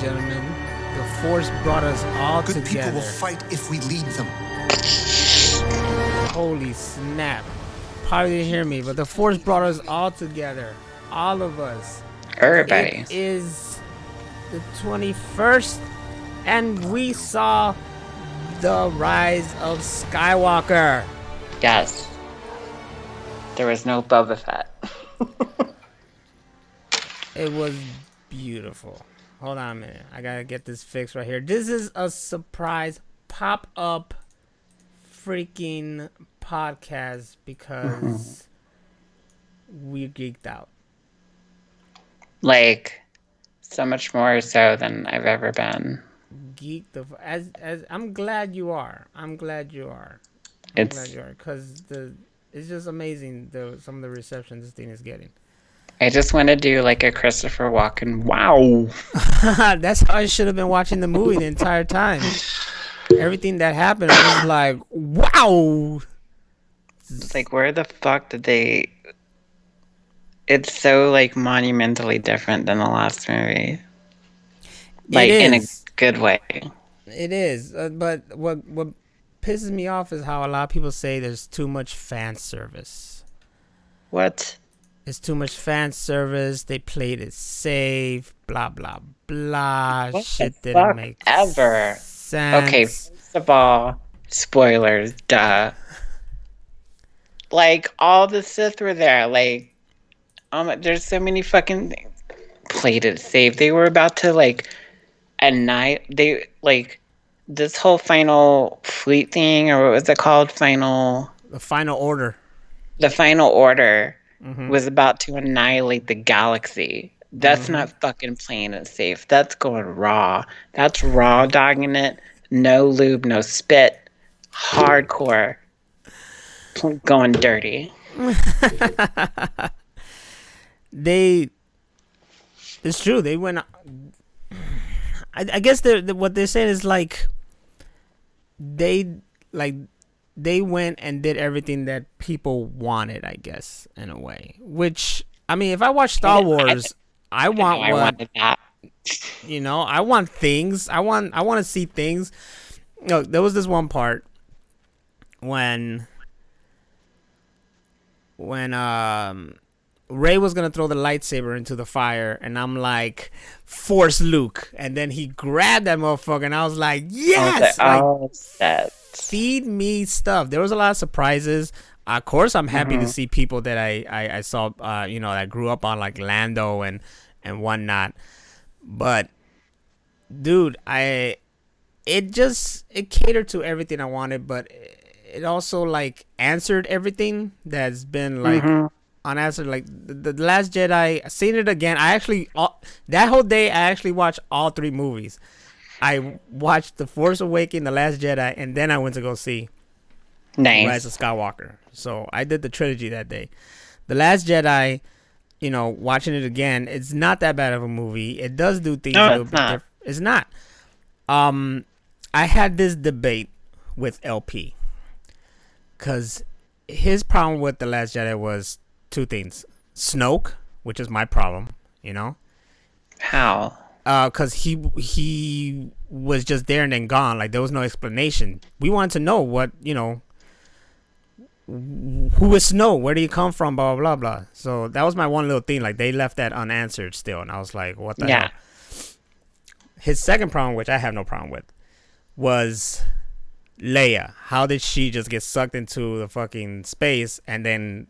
gentlemen. The Force brought us all Good together. people will fight if we lead them. Holy snap. Probably didn't hear me, but the Force brought us all together. All of us. Everybody. It is the 21st, and we saw the rise of Skywalker. Yes. There was no Boba Fett. It was beautiful. Hold on a minute. I gotta get this fixed right here. This is a surprise pop-up freaking podcast because we geeked out. Like, so much more so than I've ever been. As I'm glad you are. I'm glad you are. Because it's just amazing some of the reception this thing is getting. I just want to do like a Christopher Walken. Wow. That's how I should have been watching the movie the entire time. Everything that happened, I was like, wow. It's like, where the fuck did they... It's so like monumentally different than the last movie. Like, in a good way. It is. But what pisses me off is how a lot of people say there's too much fan service. What? It's too much fan service. They played it safe. Blah blah blah. What shit didn't make sense. Okay, first of all, spoilers. Duh. Like all the Sith were there. Like, there's so many fucking things. Played it safe. They were about to like annihilate. They like this whole final fleet thing, or what was it called? The final order. The final order. Was about to annihilate the galaxy. That's not fucking playing it safe. That's going raw. That's raw dogging it. No lube, no spit. Hardcore. Going dirty. It's true. They went... I guess what they're saying is like... They went and did everything that people wanted, I guess, in a way. Which, I mean, if I watch Star Wars, I wanted that. You know, I want things. I want to see things. No, there was this one part when Rey was gonna throw the lightsaber into the fire, and I'm like, Force Luke, and then he grabbed that motherfucker, and I was like, yes, feed me stuff. There was a lot of surprises. Of course, I'm happy to see people that I saw, that grew up on like Lando and whatnot. But dude, it catered to everything I wanted, but it also like answered everything that's been like unanswered. Like the Last Jedi, I seen it again. I actually that whole day I actually watched all 3 movies. I watched The Force Awakens, The Last Jedi, and then I went to go see Rise of Skywalker. So I did the trilogy that day. The Last Jedi, watching it again, it's not that bad of a movie. It does do things a little bit different. It's not. I had this debate with LP because his problem with The Last Jedi was 2 things. Snoke, which is my problem, How? Because he was just there and then gone. Like, there was no explanation. We wanted to know what, who is Snow? Where do you come from? Blah, blah, blah, blah. So that was my one little thing. Like, they left that unanswered still. And I was like, what the hell? His second problem, which I have no problem with, was Leia. How did she just get sucked into the fucking space and then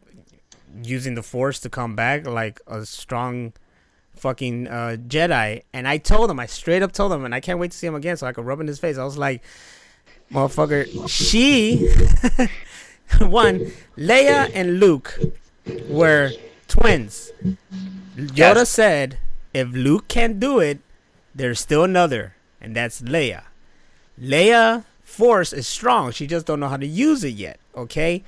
using the Force to come back like a strong fucking Jedi? And I straight up told him, and I can't wait to see him again so I could rub in his face. I was like, motherfucker, Leia and Luke were twins. Yoda said, if Luke can't do it, there's still another, and that's Leia. Leia Force is strong. She just don't know how to use it yet, okay?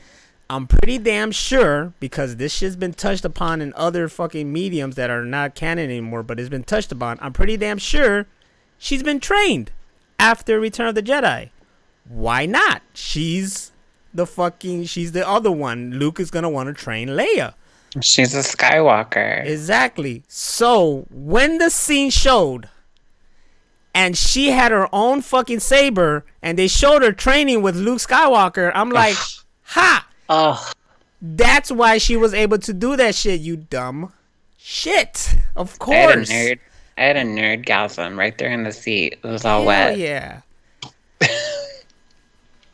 I'm pretty damn sure, because this shit's been touched upon in other fucking mediums that are not canon anymore, but it's been touched upon. I'm pretty damn sure she's been trained after Return of the Jedi. Why not? She's the other one. Luke is gonna want to train Leia. She's a Skywalker. Exactly. So when the scene showed and she had her own fucking saber, and they showed her training with Luke Skywalker. I'm like, ha! Oh, That's why she was able to do that shit, you dumb shit. Of course. I had a nerdgasm right there in the seat. It was all Hell wet. yeah.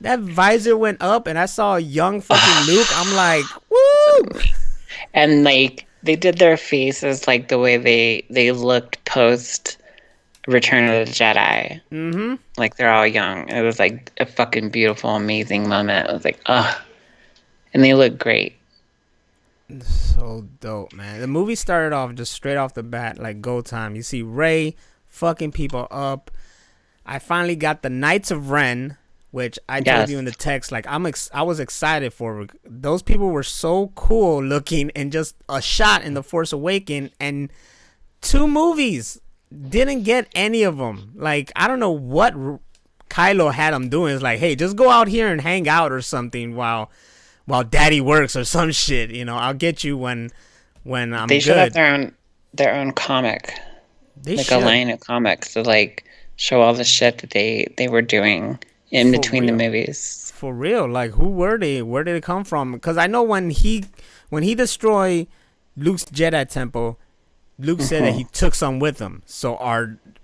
That visor went up, and I saw a young fucking Luke. I'm like, woo! And like they did their faces like the way they looked post Return of the Jedi. Mm-hmm. Like they're all young. It was like a fucking beautiful, amazing moment. It was like, ugh. And they look great. So dope, man. The movie started off just straight off the bat, like go time. You see Rey fucking people up. I finally got the Knights of Ren, which I told you in the text. Like I was excited for. Those people were so cool looking, and just a shot in The Force Awakens, and 2 movies didn't get any of them. Like I don't know what Kylo had them doing. It's like, hey, just go out here and hang out or something while Daddy works or some shit. You know, I'll get you when I'm They should good. have their own comic. They like should. a line of comics to like show all the shit that they were doing in between the movies. For real, like who were they? Where did they come from? Because I know when he destroyed Luke's Jedi temple, Luke said that he took some with him. So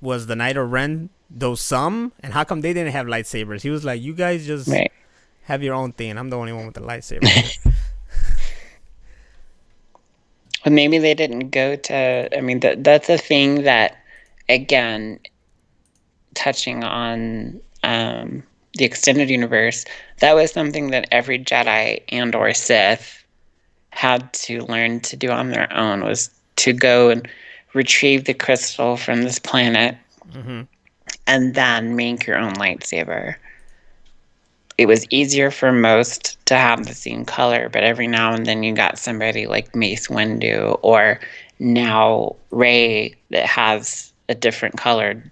was the Knight of Ren those some? And how come they didn't have lightsabers? He was like, you guys just have your own thing. I'm the only one with the lightsaber. But maybe they didn't go to. I mean, that's a thing that, again, touching on the extended universe, that was something that every Jedi and or Sith had to learn to do on their own, was to go and retrieve the crystal from this planet and then make your own lightsaber. It was easier for most to have the same color, but every now and then you got somebody like Mace Windu or now Rey that has a different color,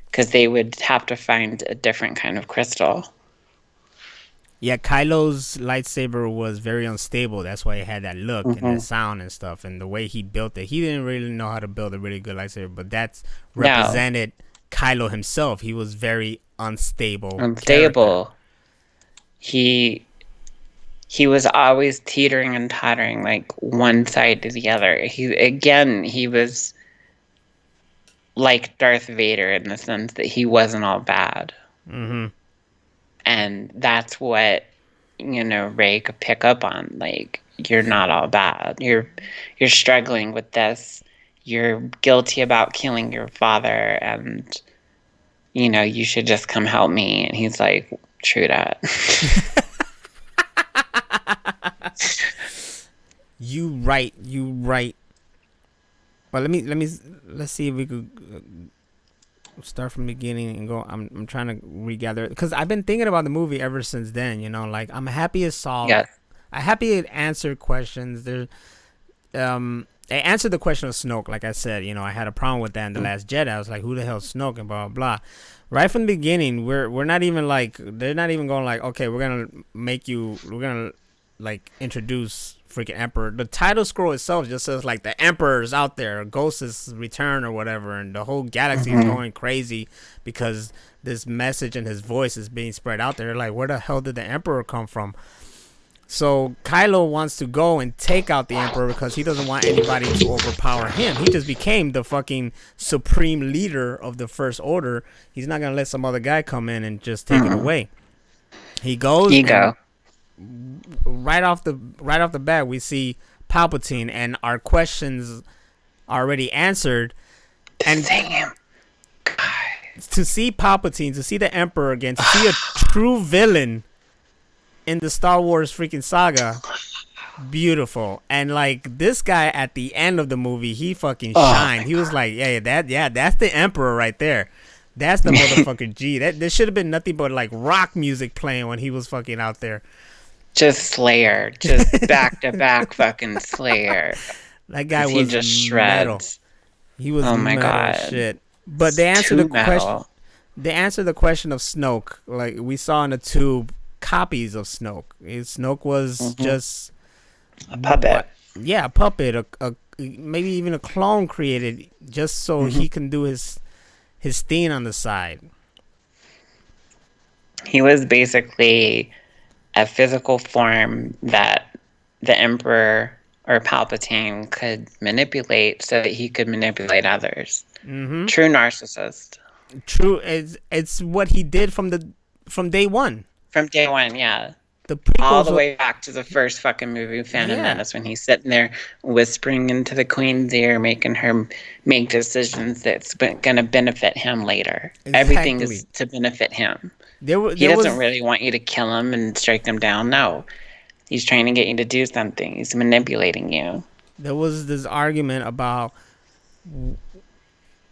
because they would have to find a different kind of crystal. Yeah, Kylo's lightsaber was very unstable. That's why it had that look and that sound and stuff. And the way he built it, he didn't really know how to build a really good lightsaber, but that's represented Kylo himself. He was very unstable. Character. He was always teetering and tottering, like one side to the other. He was like Darth Vader in the sense that he wasn't all bad. Mm-hmm. And that's what, Rey could pick up on. Like, you're not all bad. You're struggling with this. You're guilty about killing your father, and, you should just come help me. And he's like, true that. You right. Well, let's see if we could start from the beginning and go. I'm trying to regather, because I've been thinking about the movie ever since then. Like I'm happy it solved. Yes. I'm happy it answered questions. It answered the question of Snoke. Like I said, I had a problem with that in The Last Jedi. I was like, who the hell is Snoke, and blah blah blah. Right from the beginning, we're not even like, they're not even going like, okay, we're gonna like introduce freaking Emperor. The title scroll itself just says like the Emperor's out there, Ghost's return or whatever, and the whole galaxy is going crazy because this message and his voice is being spread out there. Like, where the hell did the Emperor come from? So Kylo wants to go and take out the Emperor because he doesn't want anybody to overpower him. He just became the fucking supreme leader of the First Order. He's not gonna let some other guy come in and just take it away. He goes. Ego. Right off the bat, we see Palpatine, and our questions are already answered. And to see Palpatine, to see the Emperor again, to see a true villain in the Star Wars freaking saga, beautiful. And like this guy at the end of the movie, he fucking shined. He was like, that's the Emperor right there. That's the motherfucking G. There should have been nothing but like rock music playing when he was fucking out there. Just Slayer, just back to back fucking Slayer. That guy was just metal. He was metal shit. But they answered the question. They answered the question of Snoke. Like we saw in the tube, copies of Snoke. Snoke was just a puppet. A puppet. A maybe even a clone created just so he can do his his thing on the side. He was basically a physical form that the Emperor or Palpatine could manipulate so that he could manipulate others. Mm-hmm. True narcissist. True, it's what he did from day one. From day one, yeah. The All prequels, the way back to the first fucking movie, Phantom yeah, Menace, when he's sitting there whispering into the Queen's ear, making her make decisions that's going to benefit him later. Everything is exactly. to benefit him. He There doesn't was really want you to kill him and strike him down. No. He's trying to get you to do something. He's manipulating you. there was this argument about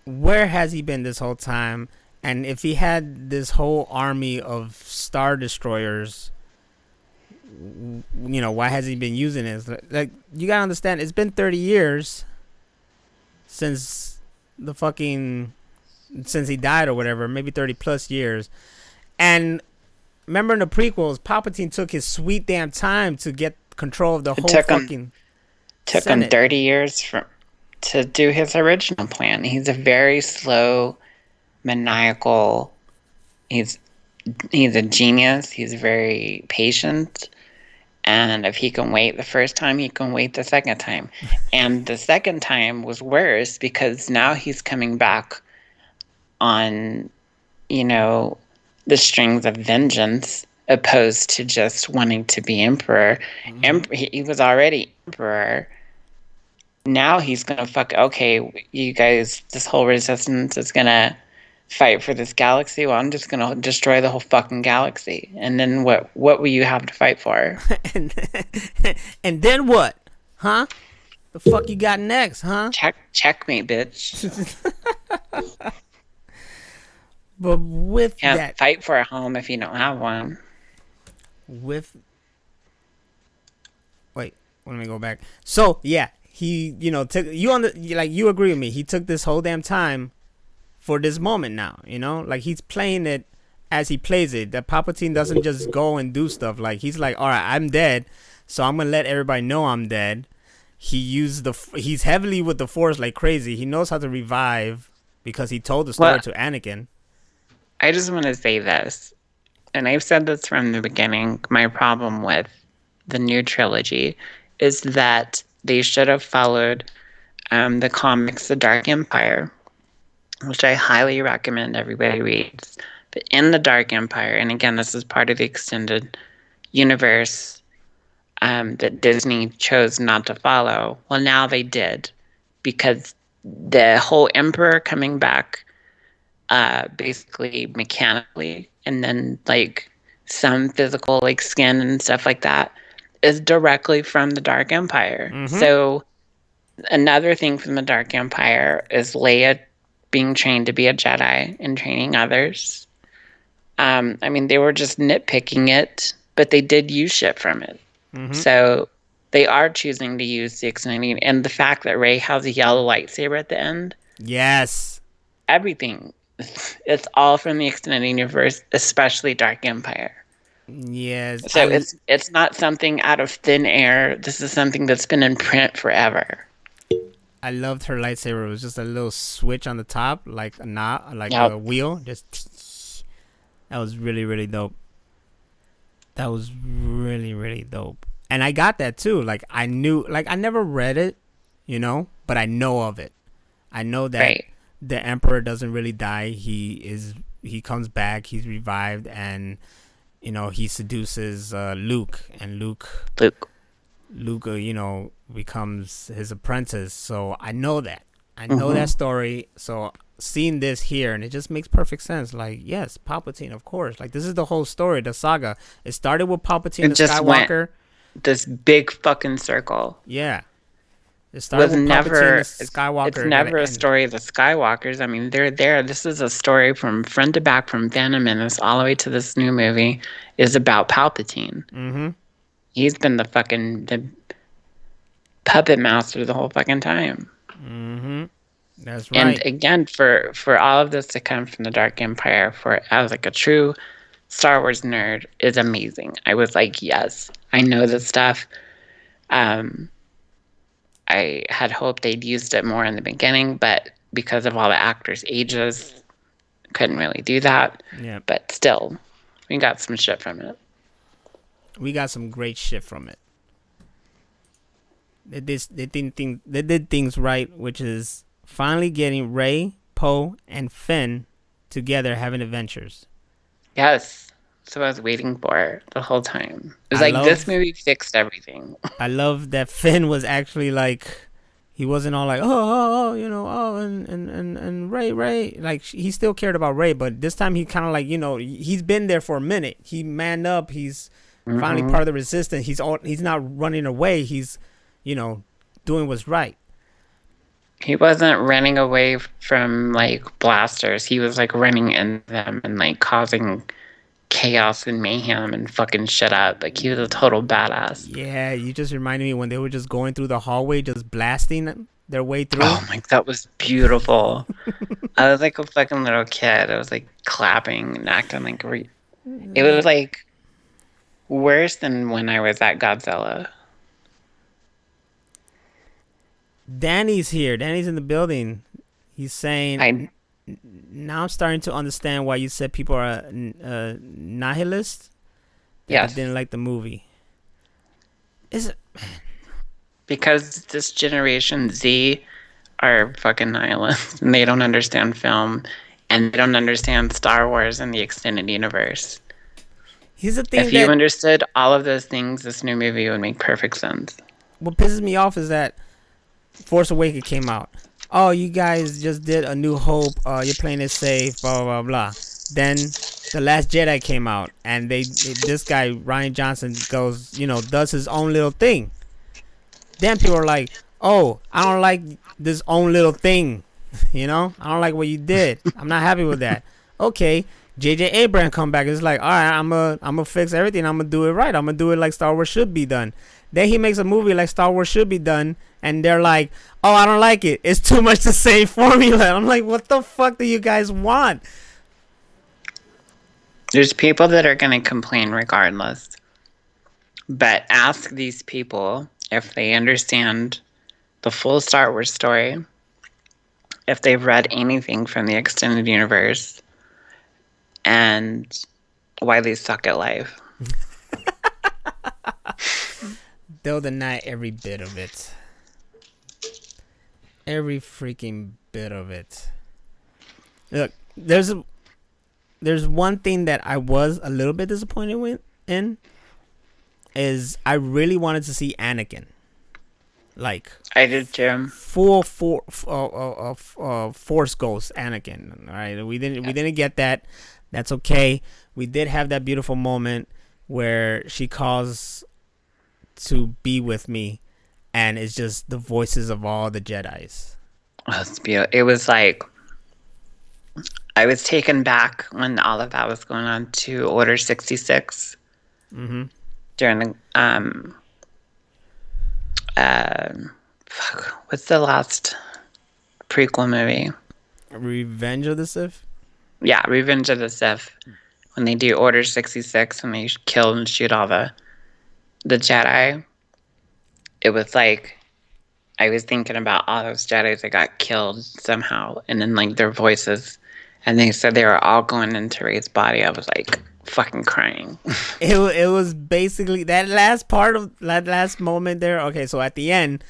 where has he been this whole time, and if he had this whole army of star destroyers, why has he been using it? Like, you gotta understand, it's been 30 years since the fucking since he died or whatever, maybe 30 plus years. And remember in the prequels, Palpatine took his sweet damn time to get control of the whole fucking took him Senate. 30 years to do his original plan. He's a very slow, maniacal. He's a genius. He's very patient. And if he can wait the first time, he can wait the second time. And the second time was worse because now he's coming back on, the strings of vengeance opposed to just wanting to be emperor. Mm-hmm. He was already emperor. Now he's going to okay, you guys, this whole resistance is going to fight for this galaxy. Well, I'm just going to destroy the whole fucking galaxy. And then what will you have to fight for? And then what? Huh? The fuck you got next, huh? Checkmate, bitch. But with can't that, fight for a home if you don't have one. Wait, let me go back. So yeah, he took you on the you agree with me. He took this whole damn time for this moment now. Like he's playing it as he plays it. That Palpatine doesn't just go and do stuff. Like he's like, all right, I'm dead, so I'm gonna let everybody know I'm dead. He's heavily with the Force like crazy. He knows how to revive because he told the story to Anakin. I just want to say this, and I've said this from the beginning. My problem with the new trilogy is that they should have followed the comics The Dark Empire, which I highly recommend everybody reads. But in The Dark Empire, and again, this is part of the extended universe that Disney chose not to follow. Well, now they did, because the whole Emperor coming back basically mechanically, and then some physical skin and stuff like that is directly from the Dark Empire. Mm-hmm. So another thing from the Dark Empire is Leia being trained to be a Jedi and training others. They were just nitpicking it, but they did use shit from it. Mm-hmm. So they are choosing to use the X-90, and the fact that Rey has a yellow lightsaber at the end. Yes. Everything. It's all from the extended universe, especially Dark Empire. Yes. So it's not something out of thin air. This is something that's been in print forever. I loved her lightsaber. It was just a little switch on the top, like a knob, a wheel. Just that was really, really dope. That was really, really dope. And I got that too. Like I knew, I never read it, but I know of it. I know that. Right. The Emperor doesn't really die. He comes back. He's revived, and he seduces Luke, and Luke, becomes his apprentice. So I know that. I know that story. So seeing this here, and it just makes perfect sense. Like, yes, Palpatine, of course. Like, this is the whole story, the saga. It started with Palpatine, the Skywalker. This big fucking circle. Yeah. It started with Palpatine, the Skywalker. It's never a story of the Skywalkers. They're there. This is a story from front to back, from Phantom Menace all the way to this new movie, is about Palpatine. Mm-hmm. He's been the puppet master the whole fucking time. Mm-hmm. That's right. And again, for all of this to come from the Dark Empire, as a true Star Wars nerd, is amazing. I was like, yes, I know this stuff. I had hoped they'd used it more in the beginning, but because of all the actors' ages, couldn't really do that. Yeah. But still, we got some shit from it. We got some great shit from it. They did things right, which is finally getting Rey, Poe, and Finn together having adventures. Yes. So I was waiting for it the whole time. It was I like this love movie fixed everything. I love that Finn was actually like, he wasn't all like, and Ray. Like, he still cared about Ray, but this time he kind of like, he's been there for a minute. He manned up. He's finally part of the resistance. He's not running away. He's, doing what's right. He wasn't running away from like blasters. He was like running in them and like causing chaos and mayhem and fucking shit up. Like he was a total badass. Yeah, you just reminded me when they were just going through the hallway, just blasting their way through. Oh my, that was beautiful. I was like a fucking little kid. I was like clapping and acting like it was like worse than when I was at Godzilla. Danny's here. Danny's in the building. He's saying, now I'm starting to understand why you said people are nihilist. Yes. I didn't like the movie. Is it? Because this generation Z are fucking nihilists and they don't understand film and they don't understand Star Wars and the extended universe. Here's the thing. If you understood all of those things, this new movie would make perfect sense. What pisses me off is that Force Awakens came out. Oh, you guys just did A New Hope. You're playing it safe. Blah blah blah. Then The Last Jedi came out, and this guy Rian Johnson goes, does his own little thing. Then people are like, "Oh, I don't like this own little thing." I don't like what you did. I'm not happy with that. Okay, J.J. Abrams come back. It's like, all right, I'm gonna fix everything. I'm gonna do it right. I'm gonna do it like Star Wars should be done. Then he makes a movie like Star Wars should be done, and they're like, "Oh, I don't like it. It's too much the same formula." I'm like, what the fuck do you guys want? There's people that are gonna complain regardless. But ask these people if they understand the full Star Wars story, if they've read anything from the extended universe, and why they suck at life. They'll deny every bit of it. Every freaking bit of it. Look, there's one thing that I was a little bit disappointed in is I really wanted to see Anakin. Like, I did too. Full Force Ghost Anakin. All right, we didn't get that. That's okay. We did have that beautiful moment where she calls to be with me, and it's just the voices of all the Jedis. Oh, it's beautiful. It was like I was taken back when all of that was going on to Order 66 during the what's the last prequel movie? Revenge of the Sith? Yeah, Revenge of the Sith. When they do Order 66 and they kill and shoot all the Jedi, it was like I was thinking about all those Jedis that got killed somehow, and then like their voices, and they said they were all going into Rey's body. I was like fucking crying. It was basically that last part of that last moment there. Okay, so at the end,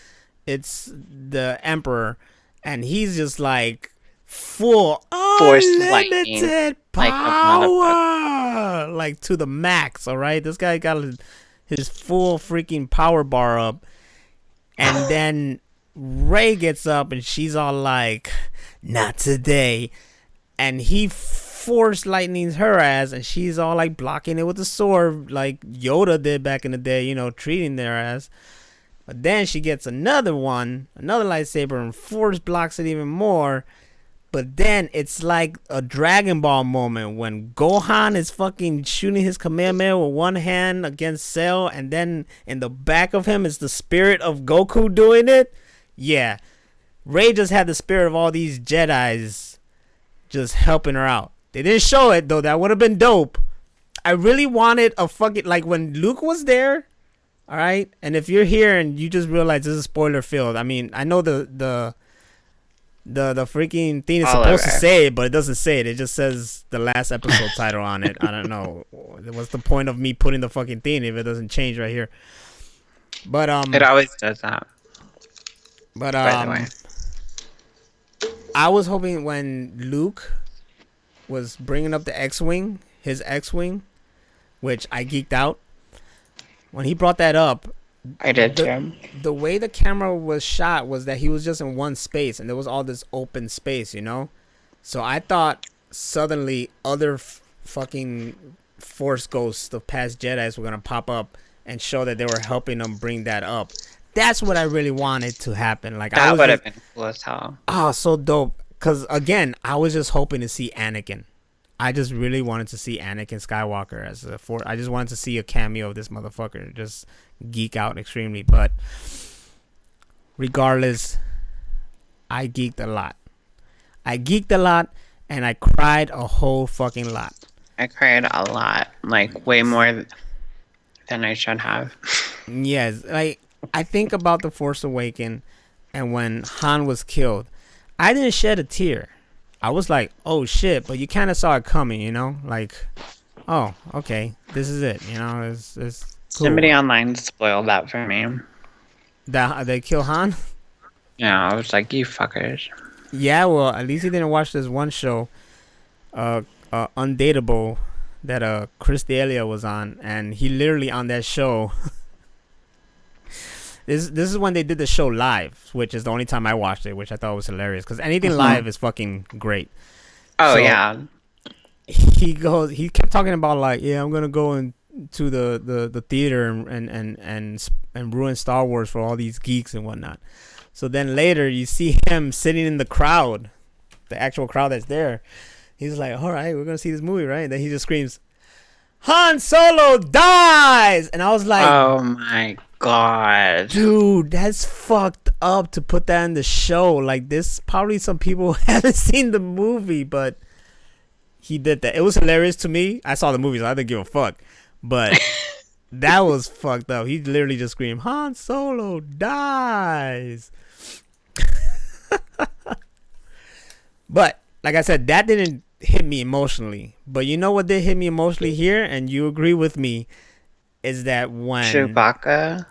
it's the Emperor, and he's just like full unlimited power, like to the max. All right, this guy got his full freaking power bar up, and then Rey gets up and she's all like, "Not today," and he force lightnings her ass, and she's all like blocking it with the sword like Yoda did back in the day, treating their ass. But then she gets another lightsaber, and force blocks it even more. But then it's like a Dragon Ball moment when Gohan is fucking shooting his Kamehameha with one hand against Cell, and then in the back of him is the spirit of Goku doing it. Yeah, Rey just had the spirit of all these Jedis just helping her out. They didn't show it though. That would have been dope. I really wanted a fucking, like when Luke was there. All right, and if you're here and you just realize this is spoiler filled, I mean, I know the The freaking thing is All supposed to over. say it, but it doesn't say it. It just says the last episode title on it. I don't know. What's the point of me putting the fucking thing if it doesn't change right here? But It always does that. but By the way, I was hoping when Luke was bringing up the X-wing, his X-wing, which I geeked out when he brought that up. I did too. The way the camera was shot was that he was just in one space and there was all this open space, you know? So I thought suddenly other fucking Force ghosts of past Jedis were going to pop up and show that they were helping him bring that up. That's what I really wanted to happen. Like, That would have been cool as hell. Oh, so dope. Because, again, I was just hoping to see Anakin. I just really wanted to see Anakin Skywalker as a Force. I just wanted to see a cameo of this motherfucker. Just geek out extremely. But regardless, I geeked a lot. And I cried a whole fucking lot. I cried a lot. Like, way more than I should have. Yes. Like, I think about The Force Awakens and when Han was killed. I didn't shed a tear. I was like, oh shit, but you kind of saw it coming, you know? Like, oh, okay, this is it, you know? It's cool. Somebody online spoiled that for me. That they kill Han? Yeah, I was like, you fuckers. Yeah, well, at least he didn't watch this one show, Undateable, that Chris D'Elia was on, and he literally on that show. This is when they did the show live, which is the only time I watched it, which I thought was hilarious because anything live is fucking great. Oh, So, yeah. He kept talking about like, yeah, I'm gonna go into the theater and ruin Star Wars for all these geeks and whatnot. So then later you see him sitting in the crowd, the actual crowd that's there. He's like, all right, we're gonna see this movie, right? And then he just screams, Han Solo dies, and I was like, oh my god, dude, that's fucked up to put that in the show. Like, this probably some people haven't seen the movie, but he did that. It was hilarious to me. I saw the movie, so I didn't give a fuck. But that was fucked up. He literally just screamed, Han Solo dies. But like I said, that didn't hit me emotionally. But you know what did hit me emotionally here, and you agree with me, is that when Chewbacca.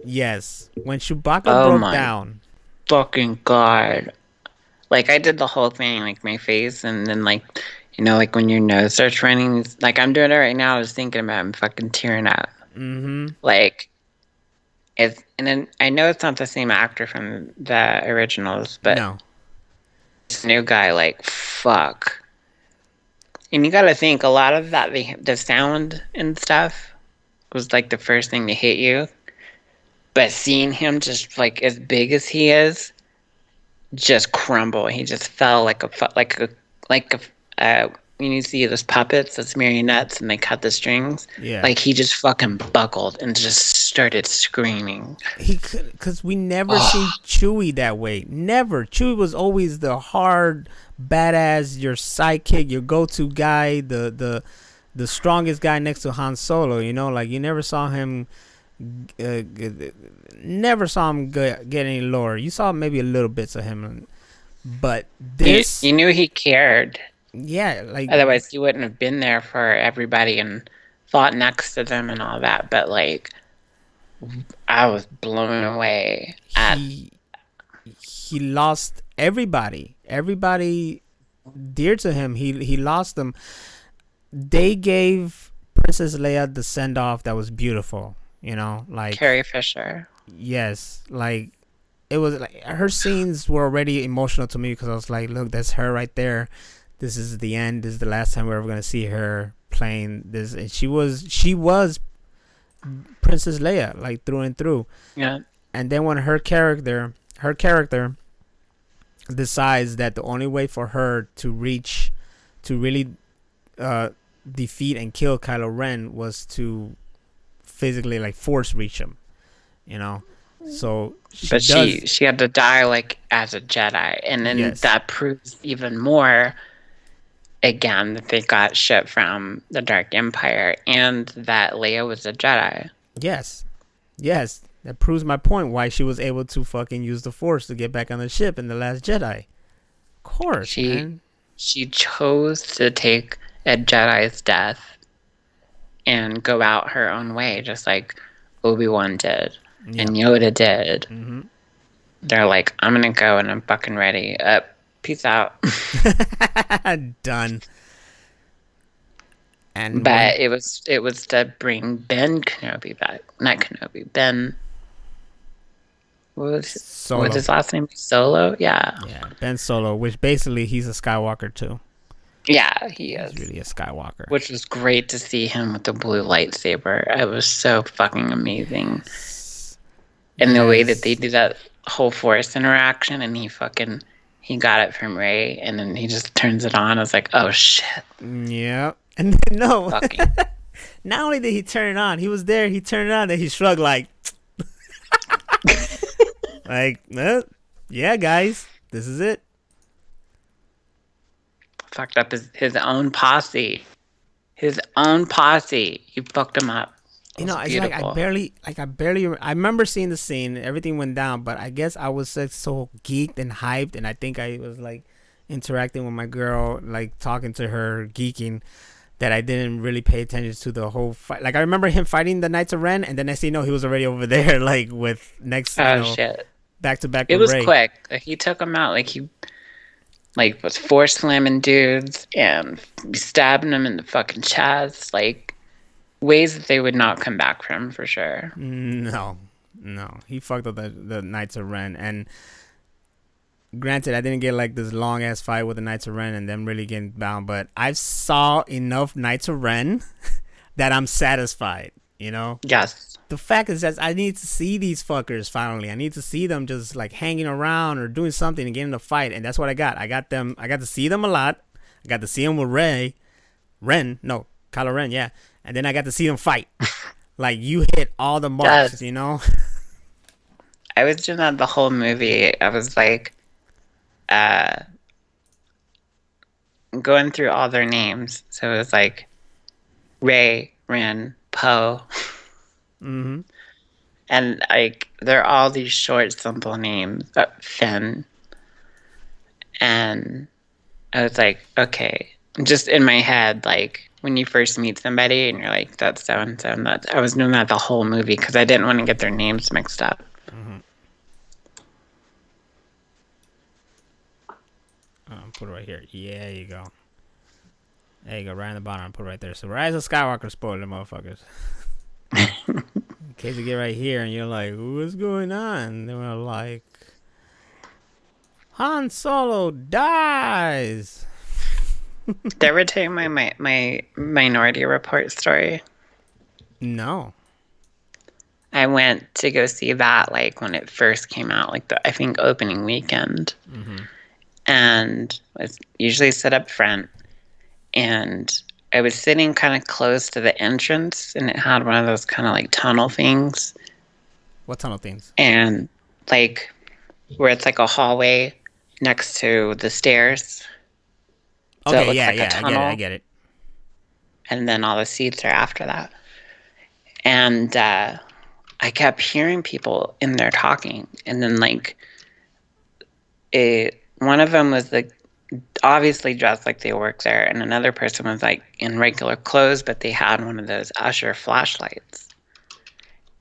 Yes, when Chewbacca broke down. Fucking god! Like, I did the whole thing, like my face, and then like, you know, like when your nose starts running. Like, I'm doing it right now. I was thinking about it, I'm fucking tearing up. Like, and then I know it's not the same actor from the originals, but No. this new guy, like, fuck. And you gotta think, a lot of that, the sound and stuff was like the first thing to hit you. But seeing him just like as big as he is, just crumble. He just fell like when you see those puppets, those marionettes, and they cut the strings. Yeah. Like, he just fucking buckled and just started screaming. Because we never seen Chewie that way. Never. Chewie was always the hard, badass, your sidekick, your go-to guy, the strongest guy next to Han Solo. You know, like, you never saw him. Never saw him get any lower. You saw maybe a little bits of him, but this, you knew he cared. Yeah, like, otherwise he wouldn't have been there for everybody and fought next to them and all that. But like, I was blown away. He lost everybody dear to him. He lost them. They gave Princess Leia the send off that was beautiful. You know, like Carrie Fisher. Yes, like, it was like her scenes were already emotional to me because I was like, look, that's her right there. This is the end. This is the last time we're ever gonna see her playing this. And she was Princess Leia, like, through and through. Yeah. And then when her character decides that the only way for her to really defeat and kill Kylo Ren was to physically, like, force reach him, you know. So she had to die, like, as a Jedi, and then that proves even more again that they got shit from the Dark Empire and that Leia was a Jedi. Yes, that proves my point why she was able to fucking use the Force to get back on the ship in The Last Jedi. Of course, She man. she chose to take a Jedi's death and go out her own way, just like Obi-Wan did and Yep. Yoda did. Mm-hmm. They're like, I'm gonna go and I'm fucking ready. Peace out. Done. And when But it was to bring Ben Kenobi back. Not Kenobi. Ben. What was Solo. his last name? Solo. Yeah. Yeah, Ben Solo, which basically he's a Skywalker too. Yeah, he He's is. really a Skywalker. Which was great to see him with the blue lightsaber. It was so fucking amazing. Yes. And the way that they Yes. did that whole Force interaction, and he got it from Ray, and then he just turns it on. I was like, oh shit, Yep. And then, no, fucking not only did he turn it on, he was there. He turned it on, then he shrugged like, yeah, guys, this is it. fucked up his own posse. His own posse. He fucked him up. It You was know, it's like beautiful. I remember seeing the scene, everything went down, but I guess I was like so geeked and hyped, and I think I was like interacting with my girl, like talking to her, geeking, that I didn't really pay attention to the whole fight. Like I remember him fighting the Knights of Ren, and then I see no, he was already over there, like with next, Oh shit. back to back It with was Ray. quick. Like he took him out. Like he was force slamming dudes and stabbing them in the fucking chest. Like ways that they would not come back from for sure. No, no, he fucked up the Knights of Ren, and granted, I didn't get like this long ass fight with the Knights of Ren and them really getting bound, but I saw enough Knights of Ren that I'm satisfied. You know, Yes. the fact is that I need to see these fuckers finally. I need to see them just like hanging around or doing something and getting in a fight, and that's what I got. I got them. I got to see them a lot. I got to see them with Kylo Ren, yeah, and then I got to see them fight. Like you hit all the marks, Yes. you know. I was doing that the whole movie. I was like uh going through all their names. So it was like Ray, Ren, Poe. Mm-hmm. And like they're all these short, simple names. Finn. And I was like, okay. Just in my head, like when you first meet somebody and you're like, that's so and so, and that I was doing that the whole movie because I didn't want to get their names mixed up. Mm-hmm. Put it right here. Yeah, there you go. There you go, right on the bottom. Put it right there. So Rise of Skywalker spoiler, motherfuckers. In case you get right here and you're like, what's going on? They were like, Han Solo dies. Did I ever tell you my Minority Report story? No. I went to go see that like when it first came out, like I think opening weekend, Mm-hmm. and was usually sit up front, and I was sitting kind of close to the entrance, and it had one of those kind of like tunnel things, What tunnel things? and like where it's like a hallway next to the stairs, so it Okay, looks yeah, like a yeah, I get it, tunnel, I get it. and then all the seats are after that, and I kept hearing people in there talking, and then like one of them was like obviously dressed like they work there, and another person was like in regular clothes, but they had one of those Usher flashlights.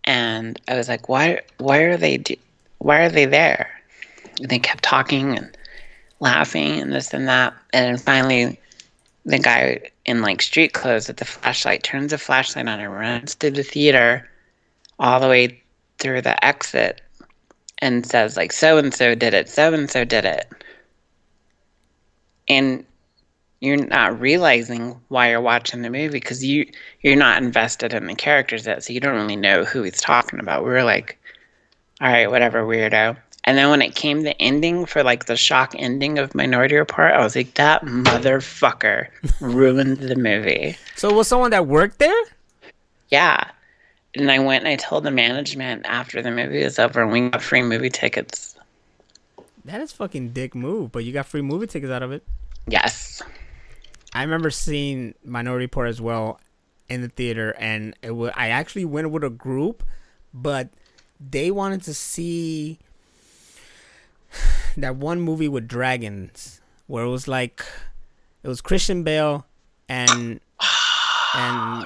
And I was like, why are they there? And they kept talking and laughing and this and that, and then finally the guy in like street clothes with the flashlight turns the flashlight on and runs through the theater all the way through the exit and says like, so and so did it, so and so did it. And you're not realizing why you're watching the movie because you're not invested in the characters yet, so you don't really know who he's talking about. We were like, all right, whatever, weirdo. And then when it came the ending for like the shock ending of Minority Report, I was like, that motherfucker ruined the movie. So was someone that worked there? Yeah. And I went and I told the management after the movie was over, and we got free movie tickets. That is fucking dick move, but you got free movie tickets out of it. Yes. I remember seeing Minority Report as well in the theater, and I actually went with a group, but they wanted to see that one movie with dragons. where it was Christian Bale and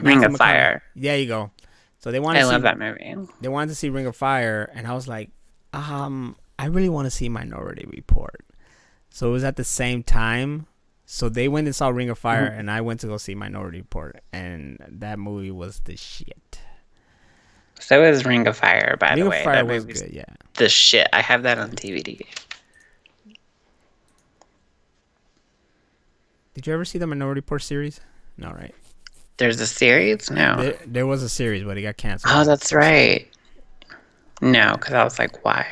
Ring Matthew of Fire. There you go. So they wanted. I love that movie. They wanted to see Ring of Fire, and I was like, I really want to see Minority Report. So it was at the same time. So they went and saw Ring of Fire, and I went to go see Minority Report, and that movie was the shit. So is Ring of Fire, by the way. Ring of Fire was good, yeah. The shit. I have that on DVD. Did you ever see the Minority Report series? No, right? There's a series? No. There was a series, but it got canceled. Oh, that's right. No, because I was like, why?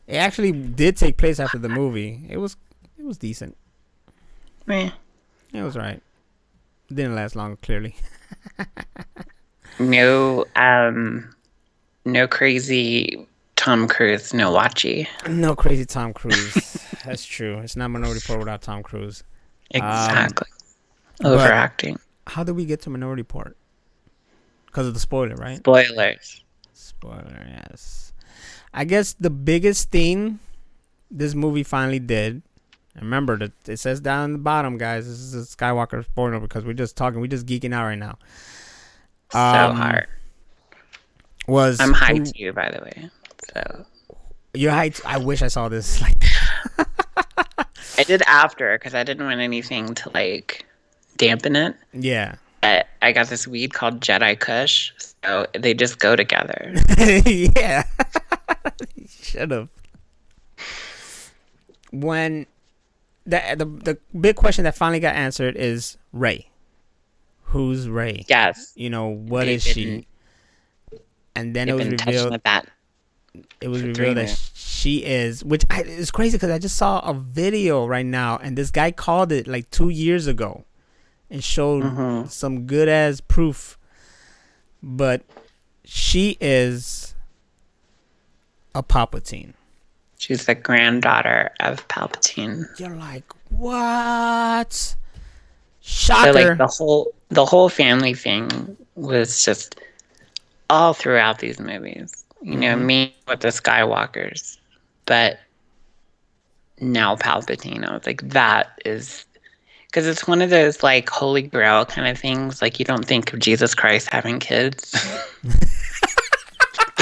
It actually did take place after the movie. It was decent. Meh. It was right. It didn't last long, clearly. No crazy Tom Cruise, no watchy. No crazy Tom Cruise. That's true. It's not Minority Report without Tom Cruise. Exactly. Overacting. How did we get to Minority Report? Because of the spoiler, right? Spoilers. Spoiler, yes. I guess the biggest thing this movie finally did, remember that it says down the bottom, guys, this is a Skywalker spoiler because we're just geeking out right now. So hard. I'm hyped to you, by the way. So you're hyped. I wish I saw this. Like, I did after because I didn't want anything to like dampen it. Yeah. I got this weed called Jedi Kush, so they just go together. Yeah. Should have. When the big question that finally got answered is Rey. Who's Rey? Yes. You know, what is she? And then it was revealed that she is, which is crazy because I just saw a video right now, and this guy called it like 2 years ago and showed some good ass proof. But she is a Palpatine. She's the granddaughter of Palpatine. You're like, what? Shocker. So, like, the whole family thing was just all throughout these movies. You know, me with the Skywalkers, but now Palpatine. I was like, that is, because it's one of those like holy grail kind of things. Like, you don't think of Jesus Christ having kids.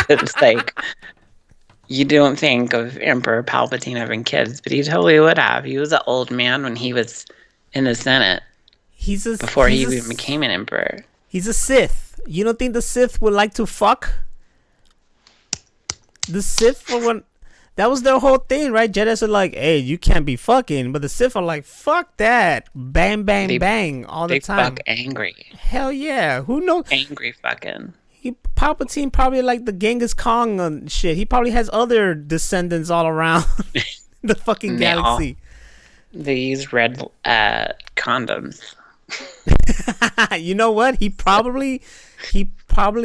It's like, you don't think of Emperor Palpatine having kids, but he totally would have. He was an old man when he was in the Senate. Before he even became an emperor. He's a Sith. You don't think the Sith would like to fuck? The Sith, that was their whole thing, right? Jedi are like, hey, you can't be fucking. But the Sith are like, fuck that. Bang, bang, bang all the time. Fuck angry. Hell yeah. Who knows? Angry fucking. Palpatine probably like the Genghis Khan and shit. He probably has other descendants all around the fucking galaxy. They use red condoms. You know what? He probably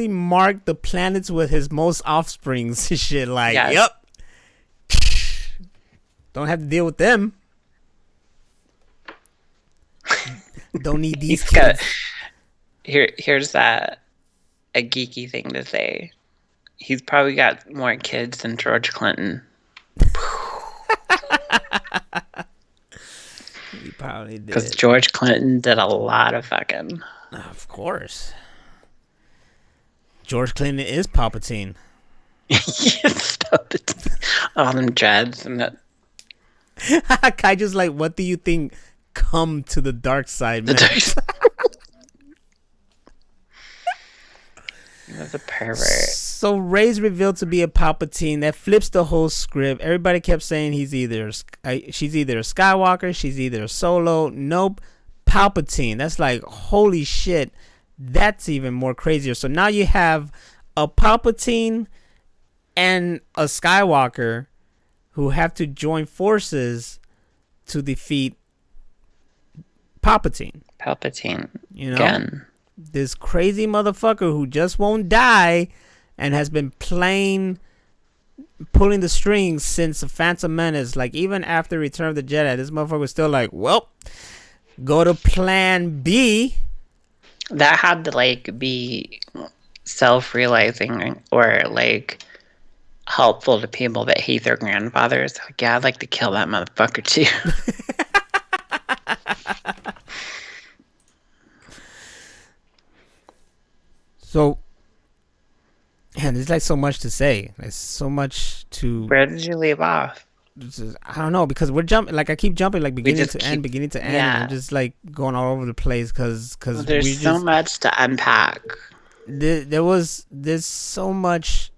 marked the planets with his most offsprings. Shit, like, yep. Don't have to deal with them. Don't need these kids. Here's a geeky thing to say. He's probably got more kids than George Clinton. He probably did. Because George Clinton did a lot of fucking. Of course. George Clinton is Palpatine. Yes, Palpatine. All them dreads and that. Kai just like, what do you think? Come to the dark side, man. That's a pervert. So Rey's revealed to be a Palpatine. That flips the whole script. Everybody kept saying she's either a Skywalker, she's either a Solo. Nope, Palpatine. That's like, holy shit. That's even more crazier. So now you have a Palpatine and a Skywalker who have to join forces to defeat Palpatine. You know? Again. This crazy motherfucker who just won't die and has been pulling the strings since the Phantom Menace. Like, even after Return of the Jedi, this motherfucker was still like, well, go to plan B. That had to, like, be self-realizing or, like, helpful to people that hate their grandfathers. Like, yeah, I'd like to kill that motherfucker too. So, and there's like so much to say. There's so much to. Where did you leave off? I don't know because we're jumping. Like I keep jumping, like beginning to end, yeah. and I'm just like going all over the place because there's so much to unpack. There's so much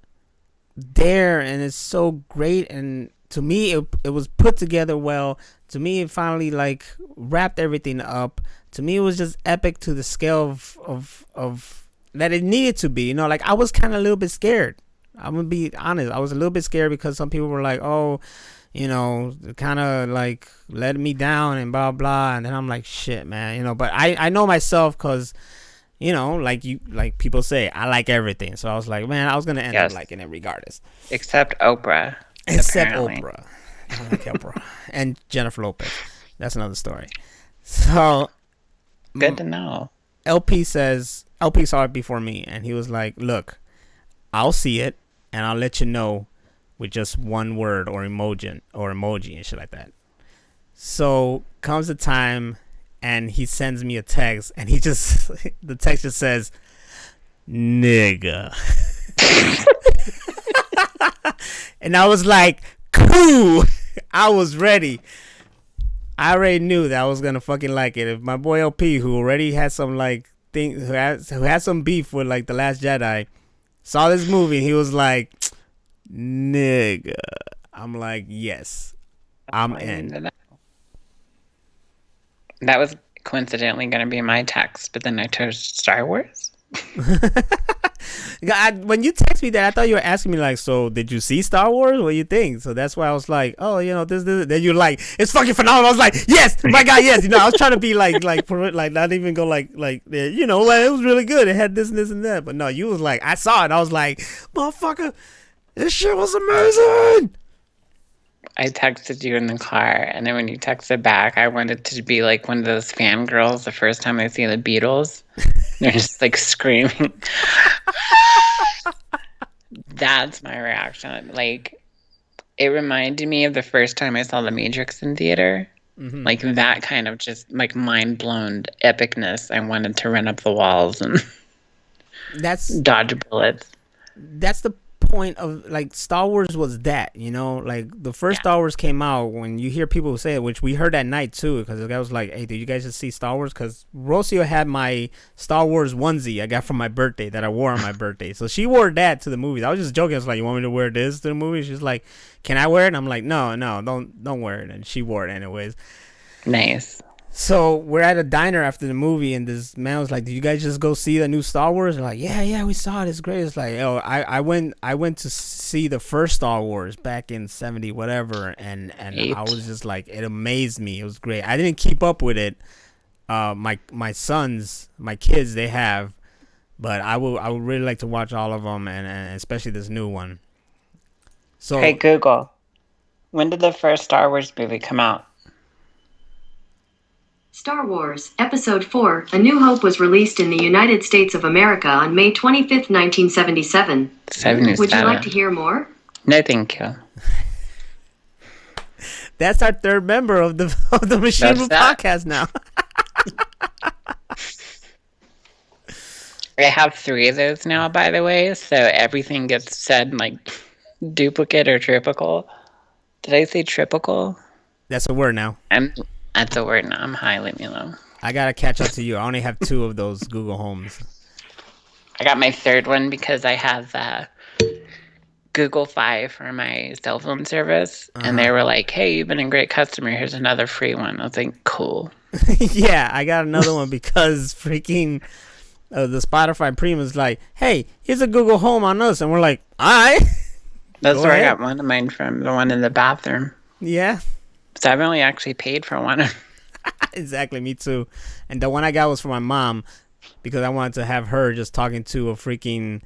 there, and it's so great, and to me it was put together well. To me, it finally like wrapped everything up. To me, it was just epic to the scale of that it needed to be. You know, like I was kind of a little bit scared. I'm gonna be honest. I was a little bit scared because some people were like, "Oh, you know, kind of like let me down and blah blah." And then I'm like, "Shit, man," you know. But I know myself because, you know, like people say, I like everything. So I was like, man, I was gonna end up liking it regardless. Except Oprah. Oprah. I like Oprah and Jennifer Lopez. That's another story. So good to know. LP saw it before me, and he was like, "Look, I'll see it, and I'll let you know with just one word or emoji and shit like that." So comes the time, and he sends me a text, and the text just says, "Nigga," and I was like, "Cool." I was ready. I already knew that I was gonna fucking like it. If my boy LP, who already had some like thing, who had some beef with like The Last Jedi, saw this movie, and he was like, "Nigga," I'm like, "Yes, I'm in." That was coincidentally gonna be my text, but then I chose Star Wars. When you text me that, I thought you were asking me like, "So did you see Star Wars? What do you think?" So that's why I was like, "Oh, you know, this." Then you're like, "It's fucking phenomenal." I was like, "Yes, my God, yes." You know, I was trying to be like not even go like you know, like it was really good. It had this and this and that. But no, you was like, I saw it. And I was like, "Motherfucker, this shit was amazing." I texted you in the car, and then when you texted back, I wanted to be like one of those fangirls the first time I see the Beatles. They're just like screaming. That's my reaction. Like, it reminded me of the first time I saw The Matrix in theater. Mm-hmm. Like that kind of just like mind blown epicness. I wanted to run up the walls and dodge bullets. That's the point of like Star Wars was that, you know, like the first Star Wars came out, when you hear people say it, which we heard that night too, because the guy was like, "Hey, did you guys just see Star Wars?" Because Rocio had my Star Wars onesie I got for my birthday that I wore on my birthday, so she wore that to the movies. I was just joking. I was like, "You want me to wear this to the movies?" She's like, "Can I wear it?" And I'm like, No, don't wear it." And she wore it anyways. Nice. So we're at a diner after the movie, and this man was like, "Did you guys just go see the new Star Wars?" And like, yeah, we saw it. It's great. It's like, oh, I went to see the first Star Wars back in 70 whatever, and I was just like, it amazed me. It was great. I didn't keep up with it. My kids, they have, but I would really like to watch all of them, and especially this new one. So, hey Google, when did the first Star Wars movie come out? Star Wars, Episode 4, A New Hope was released in the United States of America on May 25th, 1977. 77. Would you like to hear more? No, thank you. That's our third member of the Machine Room podcast now. I have 3 of those now, by the way, so everything gets said like duplicate or tripical. Did I say tripical? That's a word now. That's a word now. I'm high, leave me alone. I gotta catch up to you. I only have 2 of those Google Homes. I got my 3rd one because I have Google Fi for my cell phone service, and they were like, "Hey, you've been a great customer. Here's another free one." I was like, "Cool." Yeah, I got another one because freaking the Spotify Premium is like, "Hey, here's a Google Home on us," and we're like, "All right." That's where I got one of mine from, the one in the bathroom. Yeah. So I've only actually paid for one. Exactly, me too. And the one I got was for my mom because I wanted to have her just talking to a freaking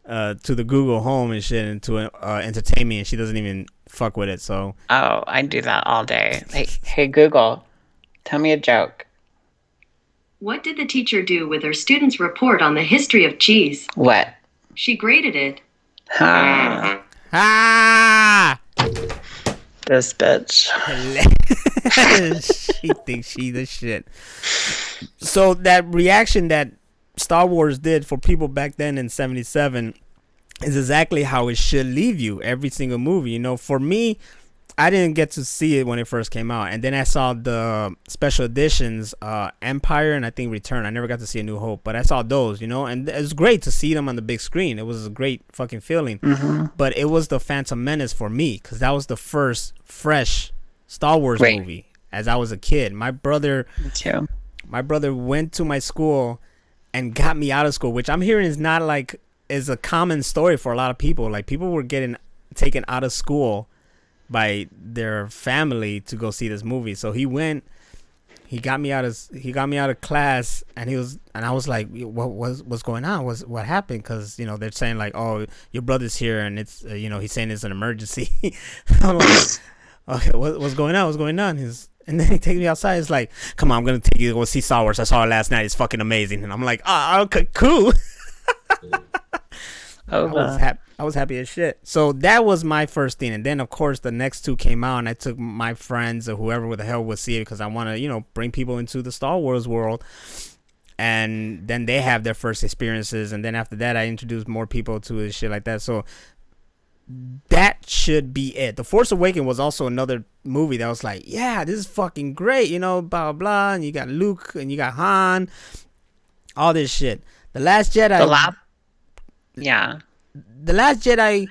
to the Google Home and shit, and to entertain me, and she doesn't even fuck with it. So I do that all day. Like, hey Google, tell me a joke. What did the teacher do with her students' report on the history of cheese? What? She graded it. Ha. Ah! This bitch. She thinks she the shit. So that reaction that Star Wars did for people back then in 77 is exactly how it should leave you every single movie. You know, for me, I didn't get to see it when it first came out, and then I saw the special editions, Empire and I think Return. I never got to see A New Hope, but I saw those, you know, and it was great to see them on the big screen. It was a great fucking feeling. But it was the Phantom Menace for me, because that was the first fresh Star Wars movie as I was a kid. My brother went to my school and got me out of school, which I'm hearing is a common story for a lot of people. Like, people were getting taken out of school by their family to go see this movie. So he got me out of class, and I was like, what's going on? What happened? Because, you know, they're saying like, oh, your brother's here, and it's you know, he's saying it's an emergency. I'm like, okay, what's going on? And then he takes me outside. It's like, come on, I'm gonna take you to go see Star Wars. I saw it last night. It's fucking amazing. And I'm like, oh, okay, cool. I was happy as shit. So that was my first thing. And then, of course, the next two came out, and I took my friends or whoever the hell would see it, because I want to, you know, bring people into the Star Wars world. And then they have their first experiences. And then after that, I introduced more people to it, shit like that. So that should be it. The Force Awakens was also another movie that was like, yeah, this is fucking great, you know, blah, blah, blah. And you got Luke and you got Han, all this shit. The Last Jedi. The Last Jedi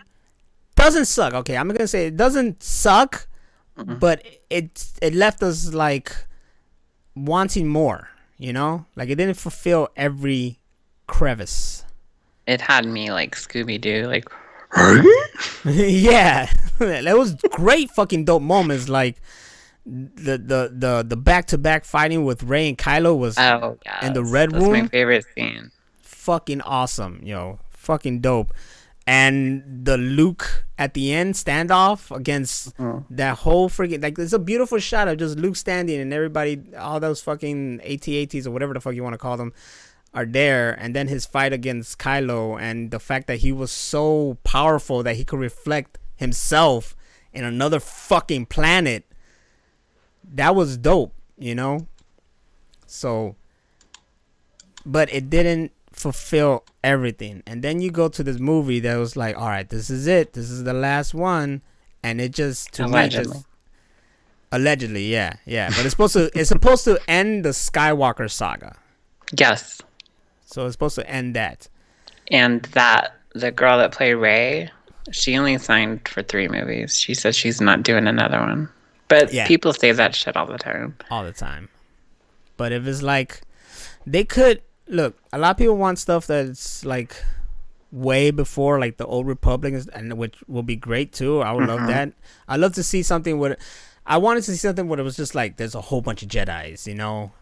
doesn't suck. Okay, I'm gonna say it doesn't suck, but it left us like wanting more. You know, like it didn't fulfill every crevice. It had me like Scooby Doo, like. Yeah, that was great, fucking dope moments. Like the back to back fighting with Rey and Kylo was in the Red Room. That's my favorite scene. Fucking awesome, yo, fucking dope. And the Luke at the end standoff against that whole freaking, like, it's a beautiful shot of just Luke standing and everybody, all those fucking AT-ATs or whatever the fuck you want to call them, are there. And then his fight against Kylo, and the fact that he was so powerful that he could reflect himself in another fucking planet, that was dope, you know. So, but it didn't fulfill everything. And then you go to this movie that was like, all right, this is it, this is the last one, and it just, to me, just allegedly, yeah, but it's supposed to end the Skywalker saga. Yes. So it's supposed to end that. And that the girl that played Rey, she only signed for 3 movies. She says she's not doing another one. But people say that shit all the time. All the time. But if it's like, they could, look, a lot of people want stuff that's like way before like the Old Republic, and which will be great too. I would love that. I'd love to see something where, I wanted to see something where it was just like, there's a whole bunch of Jedis, you know?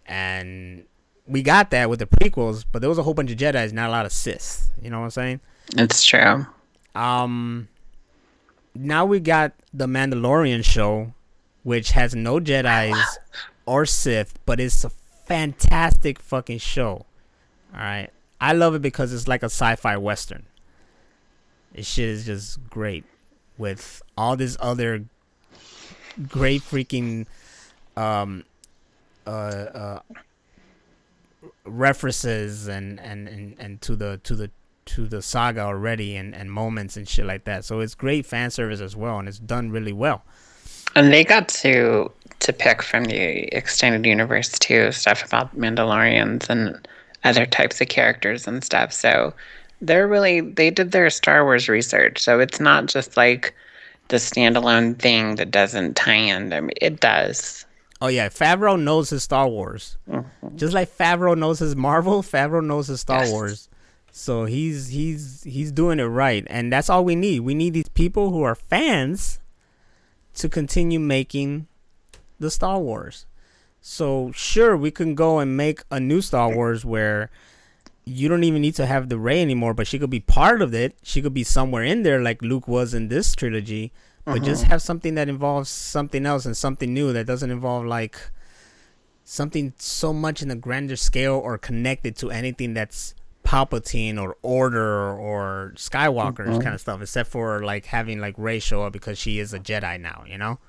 And we got that with the prequels, but there was a whole bunch of Jedis, not a lot of Sith. You know what I'm saying? It's true. Now we got the Mandalorian show, which has no Jedis or Sith, but it's a fantastic fucking show. All right, I love it because it's like a sci-fi western. This shit is just great with all this other great freaking references and to the saga already, and moments and shit like that. So it's great fan service as well, and it's done really well. And they got to pick from the extended universe too, stuff about Mandalorians and other types of characters and stuff. So they did their Star Wars research. So it's not just like the standalone thing that doesn't tie in. I mean, it does. Oh yeah, Favreau knows his Star Wars. Just like Favreau knows his Marvel, Favreau knows his Star Wars. So he's doing it right, and that's all we need. We need these people who are fans to continue making the Star Wars. So sure, we can go and make a new Star Wars where you don't even need to have the Rey anymore, but she could be part of it. She could be somewhere in there like Luke was in this trilogy. But just have something that involves something else and something new that doesn't involve like something so much in a grander scale or connected to anything that's Palpatine or Order or Skywalker kind of stuff, except for like having like Rey show up because she is a Jedi now, you know?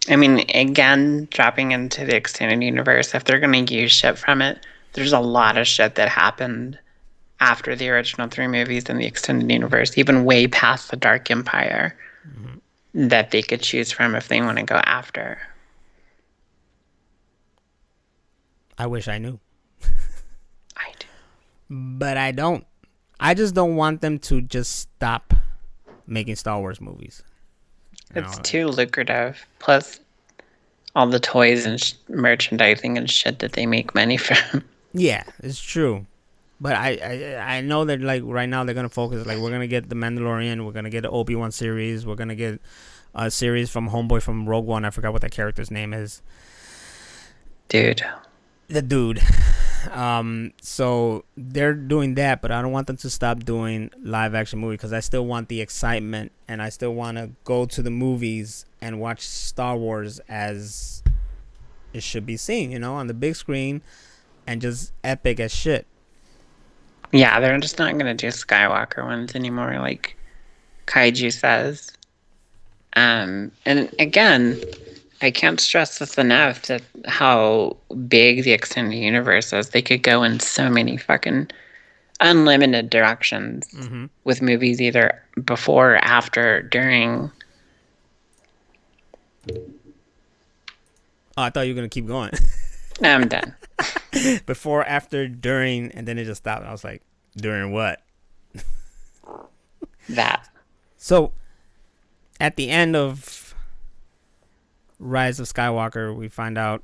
I mean, again, dropping into the extended universe, if they're going to use shit from it, there's a lot of shit that happened after the original 3 movies in the extended universe, even way past the Dark Empire, that they could choose from if they want to go after. I wish I knew. I do. But I don't. I just don't want them to just stop making Star Wars movies. It's too lucrative. Plus, all the toys and merchandising and shit that they make money from. Yeah, it's true. But I know that like right now they're gonna focus, like we're gonna get the Mandalorian, we're gonna get the Obi-Wan series, we're gonna get a series from Homeboy from Rogue One. I forgot what that character's name is. The dude. So they're doing that, but I don't want them to stop doing live action movies because I still want the excitement and I still want to go to the movies and watch Star Wars as it should be seen, you know, on the big screen and just epic as shit. Yeah, they're just not going to do Skywalker ones anymore, like Kaiju says. And again, I can't stress this enough that how big the extended universe is. They could go in so many fucking unlimited directions with movies either before, after, during. Oh, I thought you were going to keep going. No, I'm done. Before, after, during, and then it just stopped. I was like, during what? That. So, at the end of Rise of Skywalker, we find out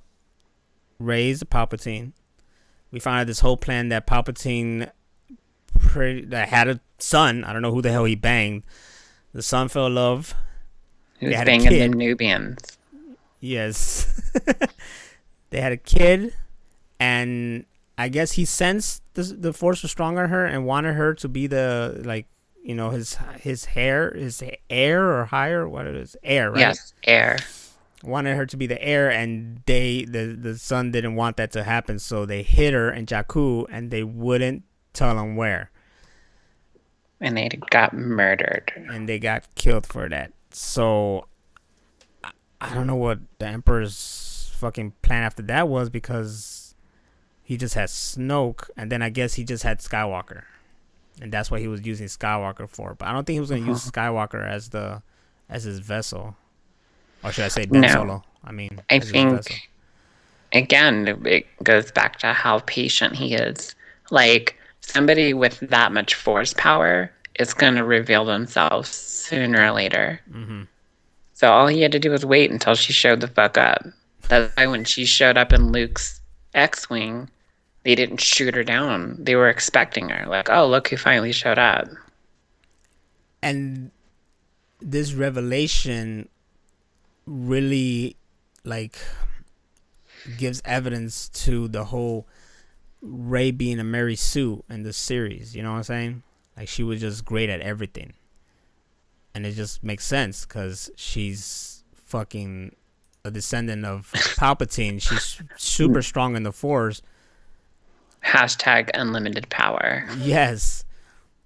Rey's a Palpatine. We find out this whole plan that Palpatine that had a son. I don't know who the hell he banged. The son fell in love. He was banging the Nubians. Yes. They had a kid, and I guess he sensed the Force was strong on her and wanted her to be the, like, you know, his heir or higher, what it is, heir, right? Yes, heir. Wanted her to be the heir, and the son didn't want that to happen, so they hid her in Jakku, and they wouldn't tell him where. And they got murdered. And they got killed for that. So I don't know what the Emperor's fucking plan after that was, because he just had Snoke, and then I guess he just had Skywalker, and that's what he was using Skywalker for. But I don't think he was going to use Skywalker as his vessel, or should I say Ben Solo? I think again it goes back to how patient he is. Like, somebody with that much force power is going to reveal themselves sooner or later. So all he had to do was wait until she showed the fuck up. That's why when she showed up in Luke's X-Wing, they didn't shoot her down. They were expecting her. Like, oh, look who finally showed up. And this revelation really, like, gives evidence to the whole Rey being a Mary Sue in the series. You know what I'm saying? Like, she was just great at everything. And it just makes sense because she's fucking a descendant of Palpatine. She's super strong in the Force. Hashtag unlimited power. Yes.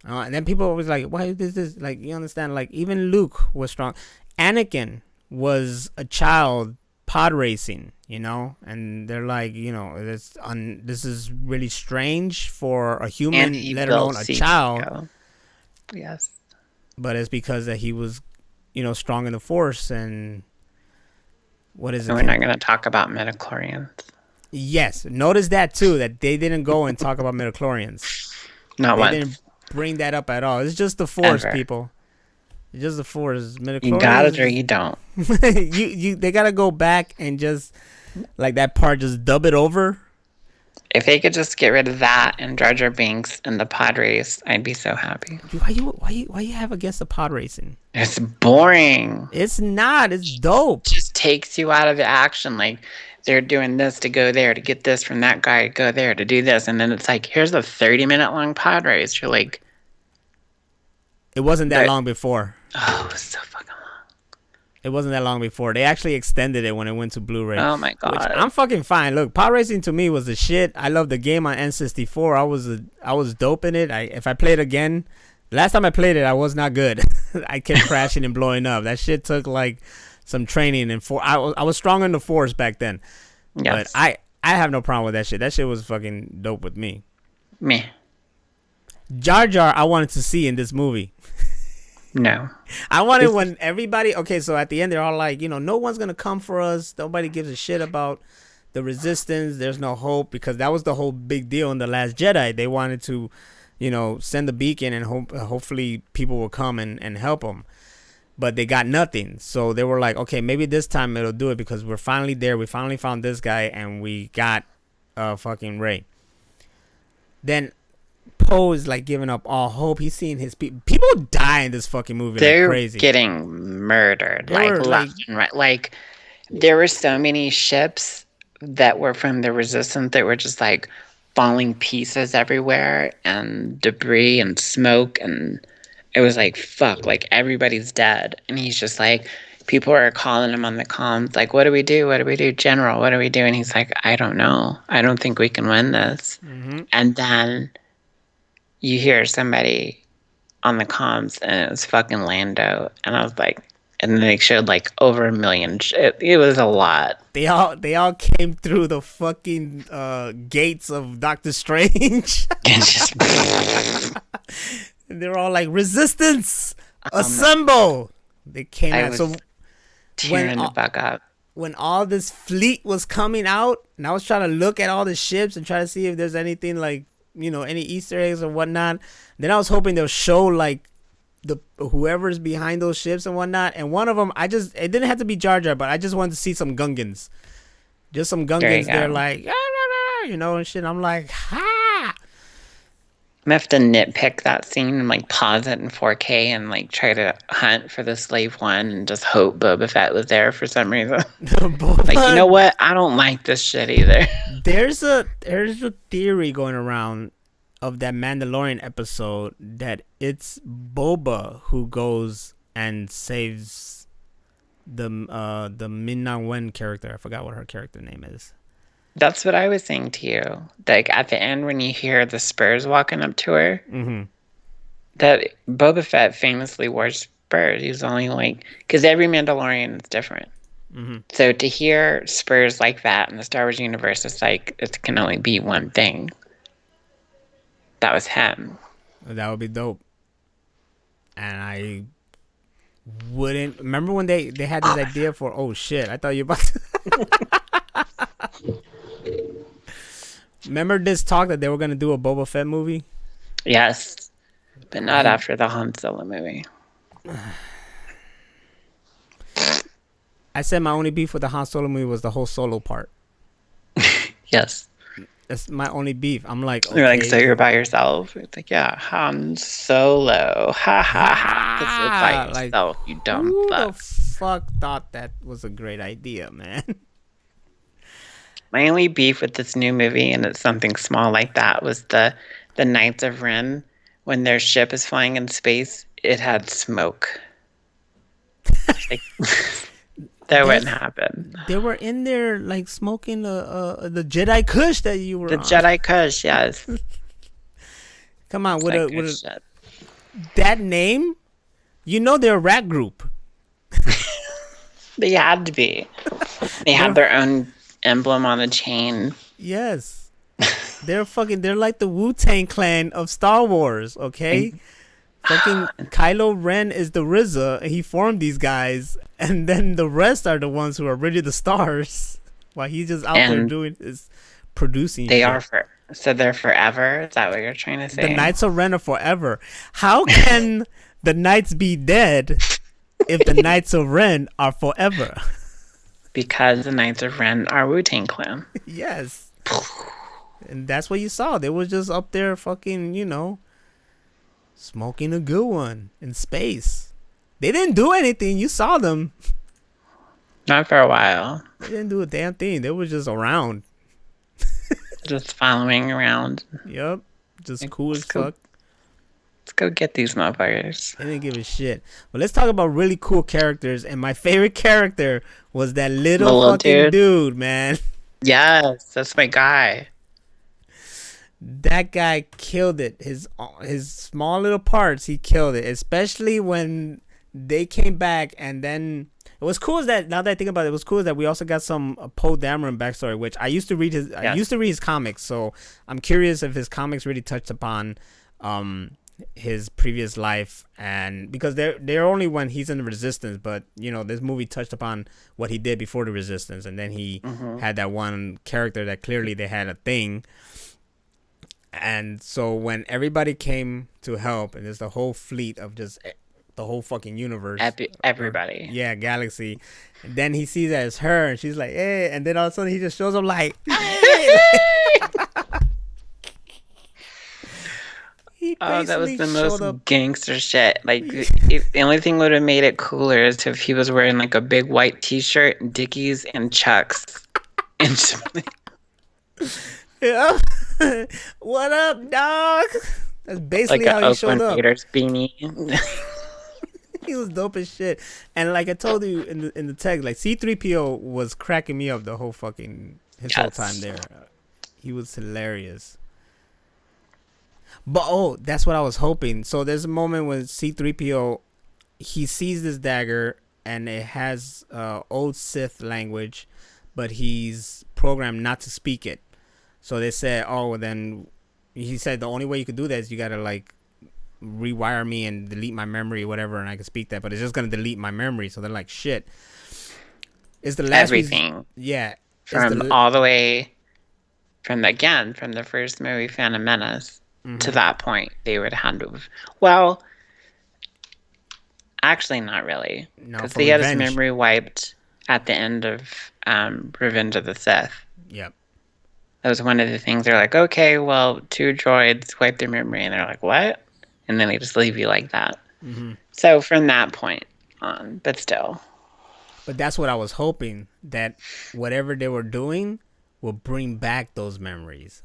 And then people always like, why is this? Like, you understand? Like, even Luke was strong. Anakin was a child pod racing, you know? And they're like, you know, this is really strange for a human, let alone a child. Yes. But it's because that he was, you know, strong in the Force. And what is it? And we're not going to talk about midichlorians. Yes. Notice that too, that they didn't go and talk about midichlorians. Not once. They didn't bring that up at all. It's just the Force, ever. People. It's just the Force. Midichlorians. You got it or you don't. They got to go back and just, like, that part, just dub it over. If they could just get rid of that and Jar Jar Binks and the pod race, I'd be so happy. Why you have against the pod racing? It's boring. It's not. It's dope. It just takes you out of the action. Like, they're doing this to go there, to get this from that guy, to go there, to do this. And then it's like, here's a 30-minute long pod race. You're like... It wasn't that long before. Oh, it was so fucking long. It wasn't that long before. They actually extended it when it went to Blu-ray. Oh my Which god. I'm fucking fine. Look, Pod Racing to me was the shit. I love the game on N64. I was dope in it. If I played again, last time I played it, I was not good. I kept crashing and blowing up. That shit took like some training and I was strong in the force back then. Yes. But I have no problem with that shit. That shit was fucking dope with me. Meh. Jar Jar, I wanted to see in this movie. No. I wanted when everybody, okay, so at the end they're all like, no one's gonna come for us. Nobody gives a shit about the resistance. There's no hope, because that was the whole big deal in The Last Jedi. They wanted to, send the beacon and hopefully people will come and help them. But they got nothing. So they were like, okay, maybe this time it'll do it, because we're finally there. We finally found this guy and we got fucking Rey. Then Poe is like giving up all hope. He's seeing his people die in this fucking movie. They're like crazy. Getting murdered, left and right. Like, there were so many ships that were from the Resistance that were just like falling pieces everywhere, and debris and smoke, and it was like, fuck, like everybody's dead. And he's just like, people are calling him on the comms, like, what do we do? What do we do, General? What do we do? And he's like, I don't know. I don't think we can win this. Mm-hmm. And then you hear somebody on the comms, and it was fucking Lando. And I was like, and then they showed like over 1 million. It was a lot. They all came through the fucking gates of Doctor Strange. And they're all like, resistance, assemble. They came out. So tearing the fuck up. When all this fleet was coming out, and I was trying to look at all the ships and try to see if there's anything like, any Easter eggs or whatnot. Then I was hoping they'll show like the whoever's behind those ships and whatnot. And one of them, it didn't have to be Jar Jar, but I just wanted to see some Gungans. Just some Gungans. They're like, and shit. I'm like, ha. I have to nitpick that scene and like pause it in 4K and like try to hunt for the Slave One and just hope Boba Fett was there for some reason. Like, you know what? I don't like this shit either. There's a theory going around of that Mandalorian episode that it's Boba who goes and saves the Min-Na Wen character. I forgot what her character name is. That's what I was saying to you. Like, at the end when you hear the Spurs walking up to her, mm-hmm. that Boba Fett famously wore Spurs. He was only like, because every Mandalorian is different. Mm-hmm. So to hear Spurs like that in the Star Wars universe, it's like, it can only be one thing. That was him. That would be dope. And I wouldn't remember when they had this idea for, oh shit, I thought you were about to remember this talk that they were gonna do a Boba Fett movie? Yes. But not after the Han Solo movie. I said my only beef with the Han Solo movie was the whole Solo part. Yes. That's my only beef. I'm like, okay. You're like, so you're by yourself? It's like, yeah, Han Solo. Ha ha ha. Because you're by yourself, you dumb who fuck. The fuck thought that was a great idea, man? My only beef with this new movie, and it's something small like that, was the Knights of Ren. When their ship is flying in space, it had smoke. Like, that wouldn't happen. They were in there like smoking the Jedi Kush that you were the on. Jedi Kush, yes. Come on, with that name, they're a rat group. They had to be. They have their own emblem on the chain. Yes. They're like the Wu-Tang Clan of Star Wars, okay? Fucking Kylo Ren is the RZA, and he formed these guys, and then the rest are the ones who are really the stars, while he's just out there producing. They shit. So they're forever? Is that what you're trying to say? The Knights of Ren are forever. How can the Knights be dead if the Knights of Ren are forever? Because the Knights of Ren are Wu-Tang Clan. Yes. And that's what you saw. They were just up there fucking, smoking a good one in space. They didn't do anything. You saw them. Not for a while. They didn't do a damn thing. They were just around. Just following around. Yep. Just cool as fuck. Let's go get these motherfuckers. They didn't give a shit. But let's talk about really cool characters. And my favorite character was that little fucking dude, man. Yes, that's my guy. That guy killed it. His small little parts, he killed it. Especially when they came back, and then it was cool that now that I think about it, it was cool that we also got some Poe Dameron backstory, which I used to read his. Yes. I used to read his comics, so I'm curious if his comics really touched upon his previous life, and because they're only when he's in the Resistance, but you know this movie touched upon what he did before the Resistance, and then he had that one character that clearly they had a thing. And so when everybody came to help, and there's the whole fleet of just the whole fucking universe, everybody, galaxy, and then he sees that it's her, and she's like, hey, and then all of a sudden he just shows up like, hey. That was the most gangster shit. Like, if the only thing would have made it cooler is if he was wearing like a big white T-shirt, Dickies, and Chucks, and yeah. What up, dog? That's basically like how he showed up. Raiders beanie. He was dope as shit. And like I told you in the text, like C-3PO was cracking me up the whole fucking whole time there. He was hilarious. But that's what I was hoping. So there's a moment when C-3PO, he sees this dagger and it has old Sith language, but he's programmed not to speak it. So they said, then he said the only way you could do that is you gotta like rewire me and delete my memory or whatever, and I can speak that, but it's just gonna delete my memory. So they're like, shit. It's the last everything. Yeah. From all the way from the first movie, Phantom Menace, to that point, they would handle. Well, actually, not really, because he had his memory wiped at the end of Revenge of the Sith. Yep. That was one of the things. They're like, okay, well, 2 droids wipe their memory, and they're like, what? And then they just leave you like that. So from that point on, but still. But that's what I was hoping, that whatever they were doing will bring back those memories.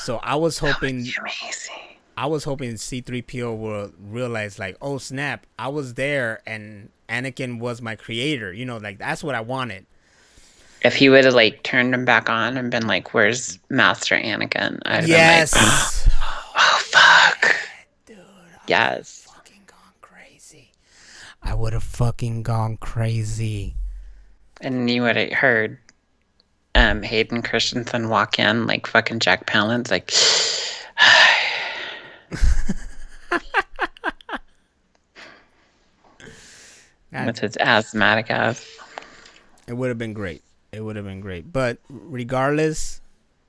So I was hoping. That would be amazing. I was hoping C-3PO will realize, like, oh snap, I was there, and Anakin was my creator. You know, like that's what I wanted. If he would have like turned him back on and been like, "Where's Master Anakin?" I'd yes. Been like, oh fuck, dude. Yes. Fucking gone crazy. I would have fucking gone crazy. And you would have heard Hayden Christensen walk in like fucking Jack Palance, like. With his asthmatic ass. It would have been great. It would have been great. But regardless,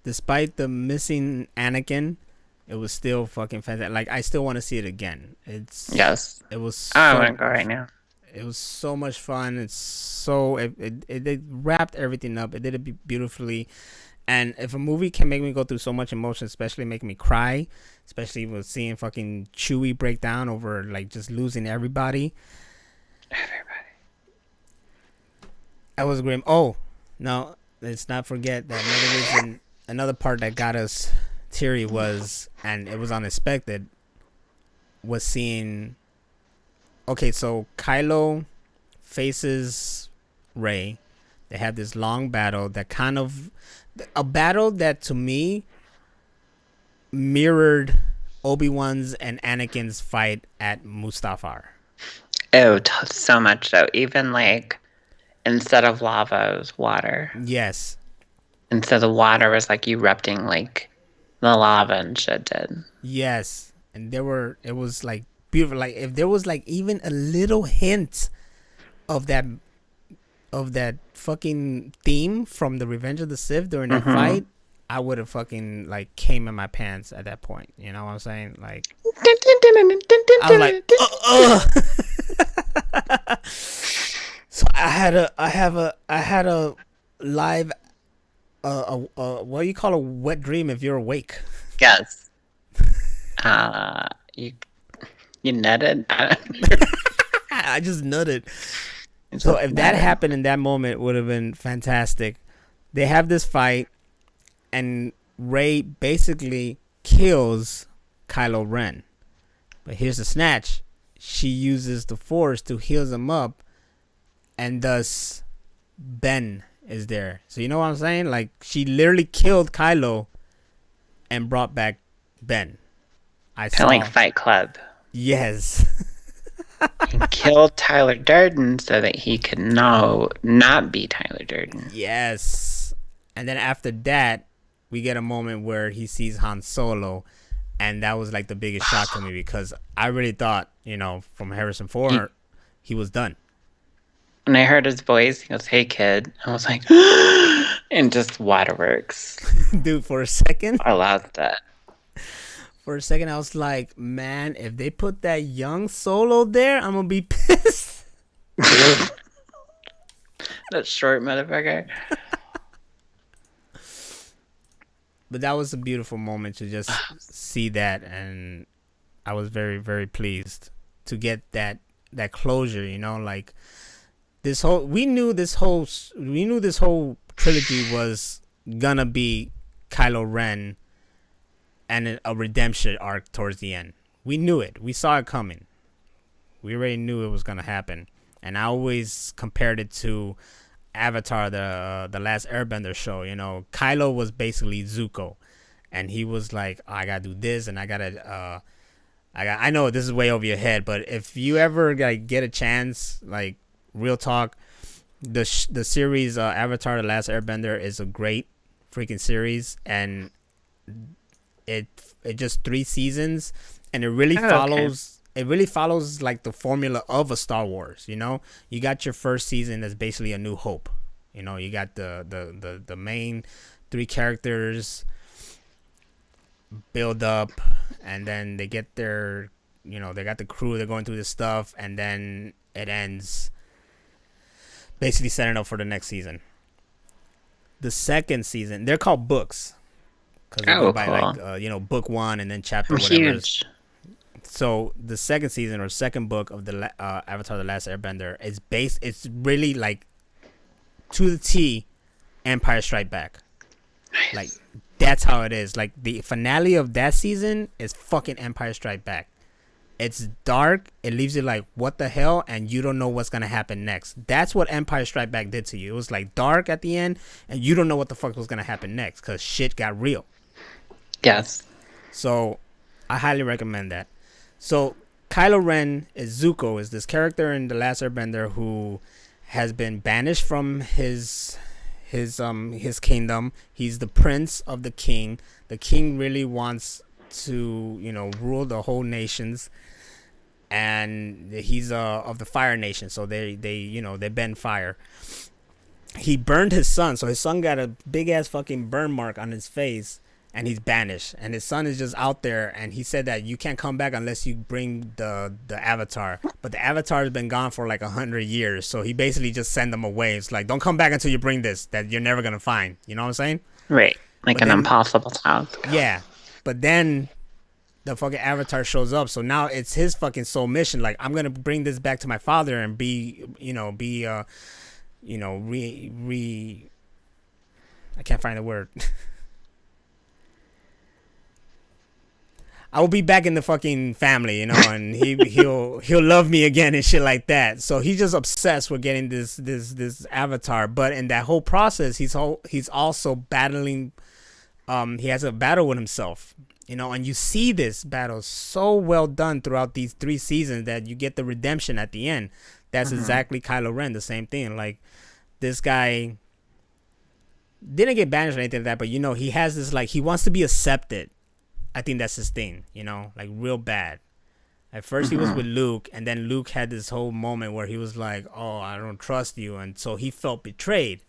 despite the missing Anakin, it was still fucking fantastic. Like, I still want to see it again. Yes. It was. I want to go right now. It was so much fun. It wrapped everything up. It did it beautifully. And if a movie can make me go through so much emotion, especially make me cry, especially with seeing fucking Chewie break down over like just losing everybody. That was grim. Oh, no, let's not forget that another part that got us teary was, and it was unexpected, was seeing. Okay, so Kylo faces Rey. They have this long battle a battle that to me mirrored Obi-Wan's and Anakin's fight at Mustafar. Oh, so much so. Even like, instead of lava, it was water. Yes. Instead of water, it was like erupting like the lava and shit did. Yes. And it was like beautiful. Like if there was like even a little hint of that fucking theme from the Revenge of the Sith during that fight, I would have fucking like came in my pants at that point. You know what I'm saying? Like I was like, So I had a live what do you call a wet dream if you're awake? Yes. You nutted? I just nutted. So if that happened in that moment, it would have been fantastic. They have this fight, and Rey basically kills Kylo Ren. But here's the snatch. She uses the Force to heal him up, and thus Ben is there. So you know what I'm saying? Like, she literally killed Kylo and brought back Ben. Kind of like Fight Club. Yes. He killed Tyler Durden so that he could not be Tyler Durden. Yes. And then after that, we get a moment where he sees Han Solo, and that was like the biggest shock to me, because I really thought, you know, from Harrison Ford, he was done. When I heard his voice, he goes, "Hey, kid." I was like, and just waterworks. Dude, for a second. I loved that. For a second, I was like, man, if they put that young Solo there, I'm going to be pissed. That short motherfucker. But that was a beautiful moment to just see that, and I was very, very pleased to get that closure, you know, like we knew this whole trilogy was gonna be Kylo Ren and a redemption arc towards the end. We knew it. We saw it coming. We already knew it was gonna happen. And I always compared it to Avatar, the Last Airbender show. You know, Kylo was basically Zuko, and he was like, oh, I gotta do this, and I know this is way over your head, but if you ever like get a chance, like, real talk, the series Avatar, the Last Airbender is a great freaking series, and it just 3 seasons, and it really follows. Okay. It really follows like the formula of a Star Wars. You know, you got your first season that's basically A New Hope. You know, you got the main 3 characters build up, and then they get their, you know, they got the crew, they're going through this stuff, and then it ends basically setting up for the next season. The second season, they're called books, because they go by like you know, book 1 and then chapter whatever. Huge. So the second season or second book of the Avatar: The Last Airbender is based. It's really like to the T, Empire Strike Back. Nice. Like, that's how it is. Like, the finale of that season is fucking Empire Strike Back. It's dark. It leaves you like, what the hell? And you don't know what's gonna happen next. That's what Empire Strike Back did to you. It was like dark at the end, and you don't know what the fuck was gonna happen next, because shit got real. Yes. So I highly recommend that. So Kylo Ren is Zuko, is this character in The Last Airbender who has been banished from his kingdom. He's the prince of the king. The king really wants to, you know, rule the whole nations, and he's of the Fire Nation, so they you know, they bend fire. He burned his son, so his son got a big ass fucking burn mark on his face, and he's banished, and his son is just out there, and he said that you can't come back unless you bring the Avatar, but the Avatar has been gone for like 100 years, so he basically just sent them away. It's like, don't come back until you bring this that you're never gonna find. You know what I'm saying? Right, like but an impossible task. Yeah, but then the fucking Avatar shows up, so now it's his fucking soul mission. Like, I'm gonna bring this back to my father and be I can't find the word. I will be back in the fucking family, you know, and he'll love me again and shit like that. So he's just obsessed with getting this Avatar. But in that whole process, he's also battling. He has a battle with himself, you know, and you see this battle so well done throughout these 3 seasons that you get the redemption at the end. That's exactly Kylo Ren, the same thing. Like, this guy didn't get banished or anything like that, but, you know, he has this, like, he wants to be accepted. I think that's his thing, you know, like, real bad. At first he was with Luke, and then Luke had this whole moment where he was like, oh, I don't trust you, and so he felt betrayed.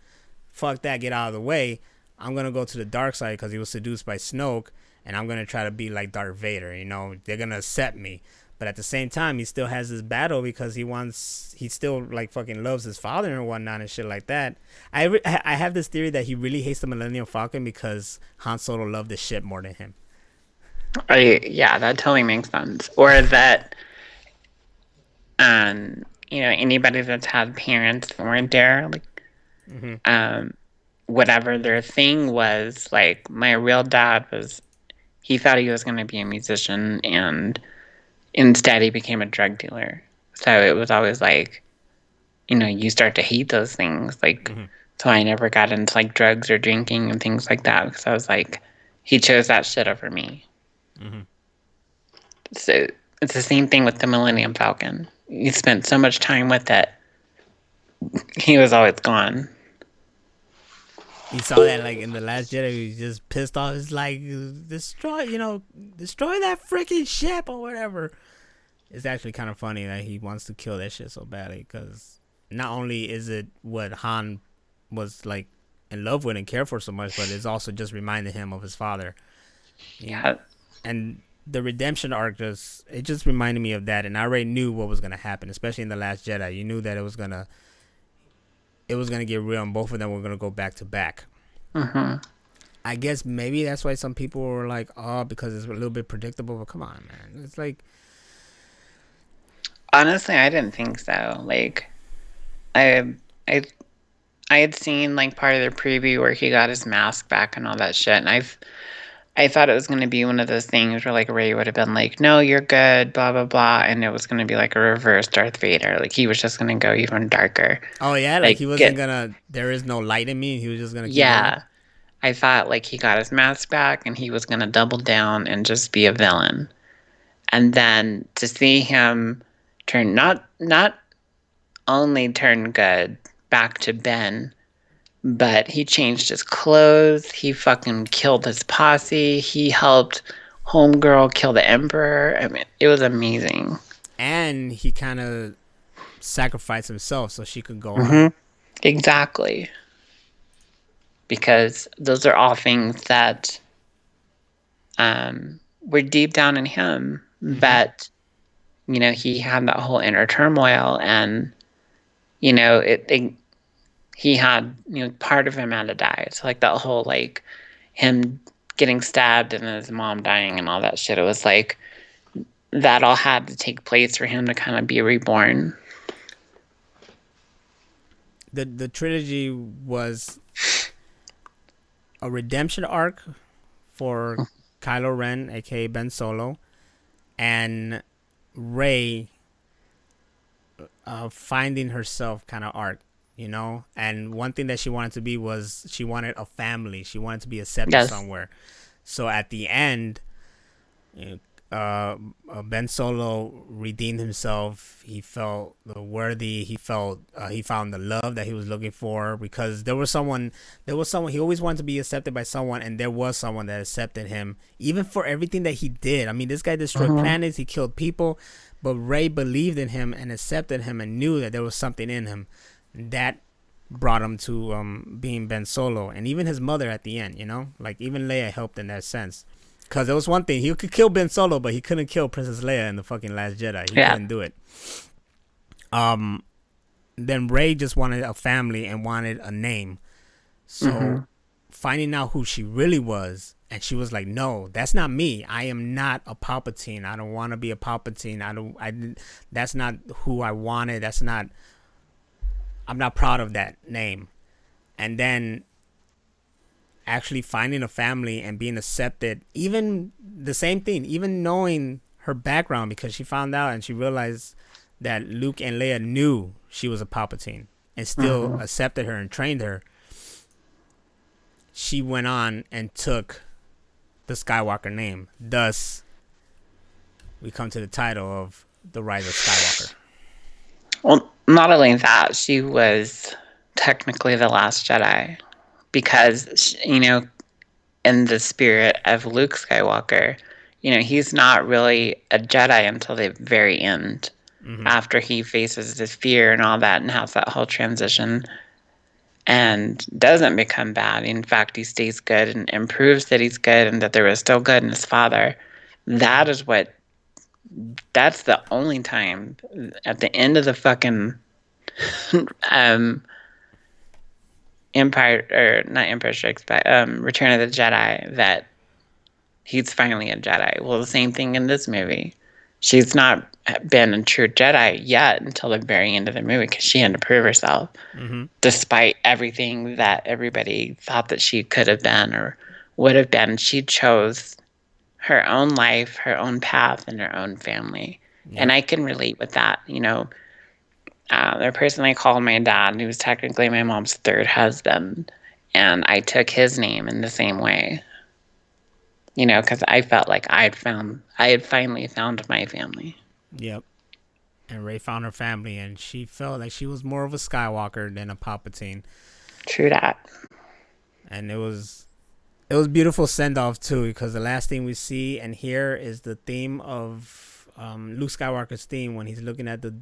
Fuck that, get out of the way. I'm going to go to the dark side because he was seduced by Snoke, and I'm going to try to be like Darth Vader, you know, they're going to accept me. But at the same time, he still has this battle because he still like fucking loves his father and whatnot and shit like that. I have this theory that he really hates the Millennium Falcon because Han Solo loved the ship more than him. Yeah, that totally makes sense. Or that, you know, anybody that's had parents that weren't there, like, whatever their thing was, like, my real dad was, he thought he was going to be a musician, and Instead, he became a drug dealer. So it was always like, you start to hate those things. Like, so I never got into like drugs or drinking and things like that because I was like, he chose that shit over me. So it's the same thing with the Millennium Falcon. You spent so much time with it. He was always gone. You saw that like in the Last Jedi. He was just pissed off. It's like destroy that freaking ship or whatever. It's actually kind of funny that he wants to kill that shit so badly because not only is it what Han was like in love with and cared for so much, but it's also just reminding him of his father. Yeah. And the redemption arc just reminded me of that, and I already knew what was gonna happen, especially in the Last Jedi. You knew that it was gonna get real, and both of them were gonna go back to back. I guess maybe that's why some people were like, "Oh, because it's a little bit predictable." But come on, man, it's like. Honestly, I didn't think so. Like, I had seen like part of the preview where he got his mask back and all that shit, and I thought it was going to be one of those things where like Rey would have been like, "No, you're good," blah blah blah, and it was going to be like a reverse Darth Vader. Like he was just going to go even darker. Oh yeah, like he wasn't gonna. There is no light in me. He was just gonna keep going. I thought like he got his mask back and he was going to double down and just be a villain. And then to see him turn not only turn good back to Ben, but he changed his clothes, he fucking killed his posse, he helped Homegirl kill the Emperor. I mean, it was amazing. And he kind of sacrificed himself so she could go on. Exactly. Because those are all things that were deep down in him, but he had that whole inner turmoil, and he had part of him had to die. So like that whole like him getting stabbed and his mom dying and all that shit, it was like that all had to take place for him to kind of be reborn. The trilogy was a redemption arc for Kylo Ren, aka Ben Solo, and Rey finding herself kind of arc, and one thing that she wanted to be was she wanted a family. She wanted to be accepted somewhere. So at the end, Ben Solo redeemed himself. He felt worthy. He felt he found the love that he was looking for, because there was someone he always wanted to be accepted by someone, and there was someone that accepted him even for everything that he did. I mean, this guy destroyed planets, he killed people, but Rey believed in him and accepted him and knew that there was something in him that brought him to being Ben Solo. And even his mother at the end, like even Leia helped in that sense. Because there was one thing, he could kill Ben Solo, but he couldn't kill Princess Leia in the fucking Last Jedi. He couldn't do it. Then Rey just wanted a family and wanted a name. So finding out who she really was, and she was like, "No, that's not me. I am not a Palpatine. I don't want to be a Palpatine. That's not who I wanted. I'm not proud of that name." And then actually finding a family and being accepted, even the same thing, even knowing her background, because she found out and she realized that Luke and Leia knew she was a Palpatine and still accepted her and trained her. She went on and took the Skywalker name. Thus, we come to the title of The Rise of Skywalker. Well, not only that, she was technically the last Jedi, because, in the spirit of Luke Skywalker, he's not really a Jedi until the very end, after he faces his fear and all that and has that whole transition and doesn't become bad. In fact, he stays good and proves that he's good and that there was still good in his father. That's the only time at the end of the fucking Return of the Jedi that he's finally a Jedi. Well, the same thing in this movie. She's not been a true Jedi yet until the very end of the movie, because she had to prove herself, despite everything that everybody thought that she could have been or would have been. She chose her own life, her own path, and her own family. And I can relate with that. The person I called my dad, who was technically my mom's third husband, and I took his name in the same way. Because I felt like I had finally found my family. Yep. And Rey found her family, and she felt like she was more of a Skywalker than a Palpatine. True that. And it was beautiful send off too, because the last thing we see and hear is the theme of Luke Skywalker's theme when he's looking at the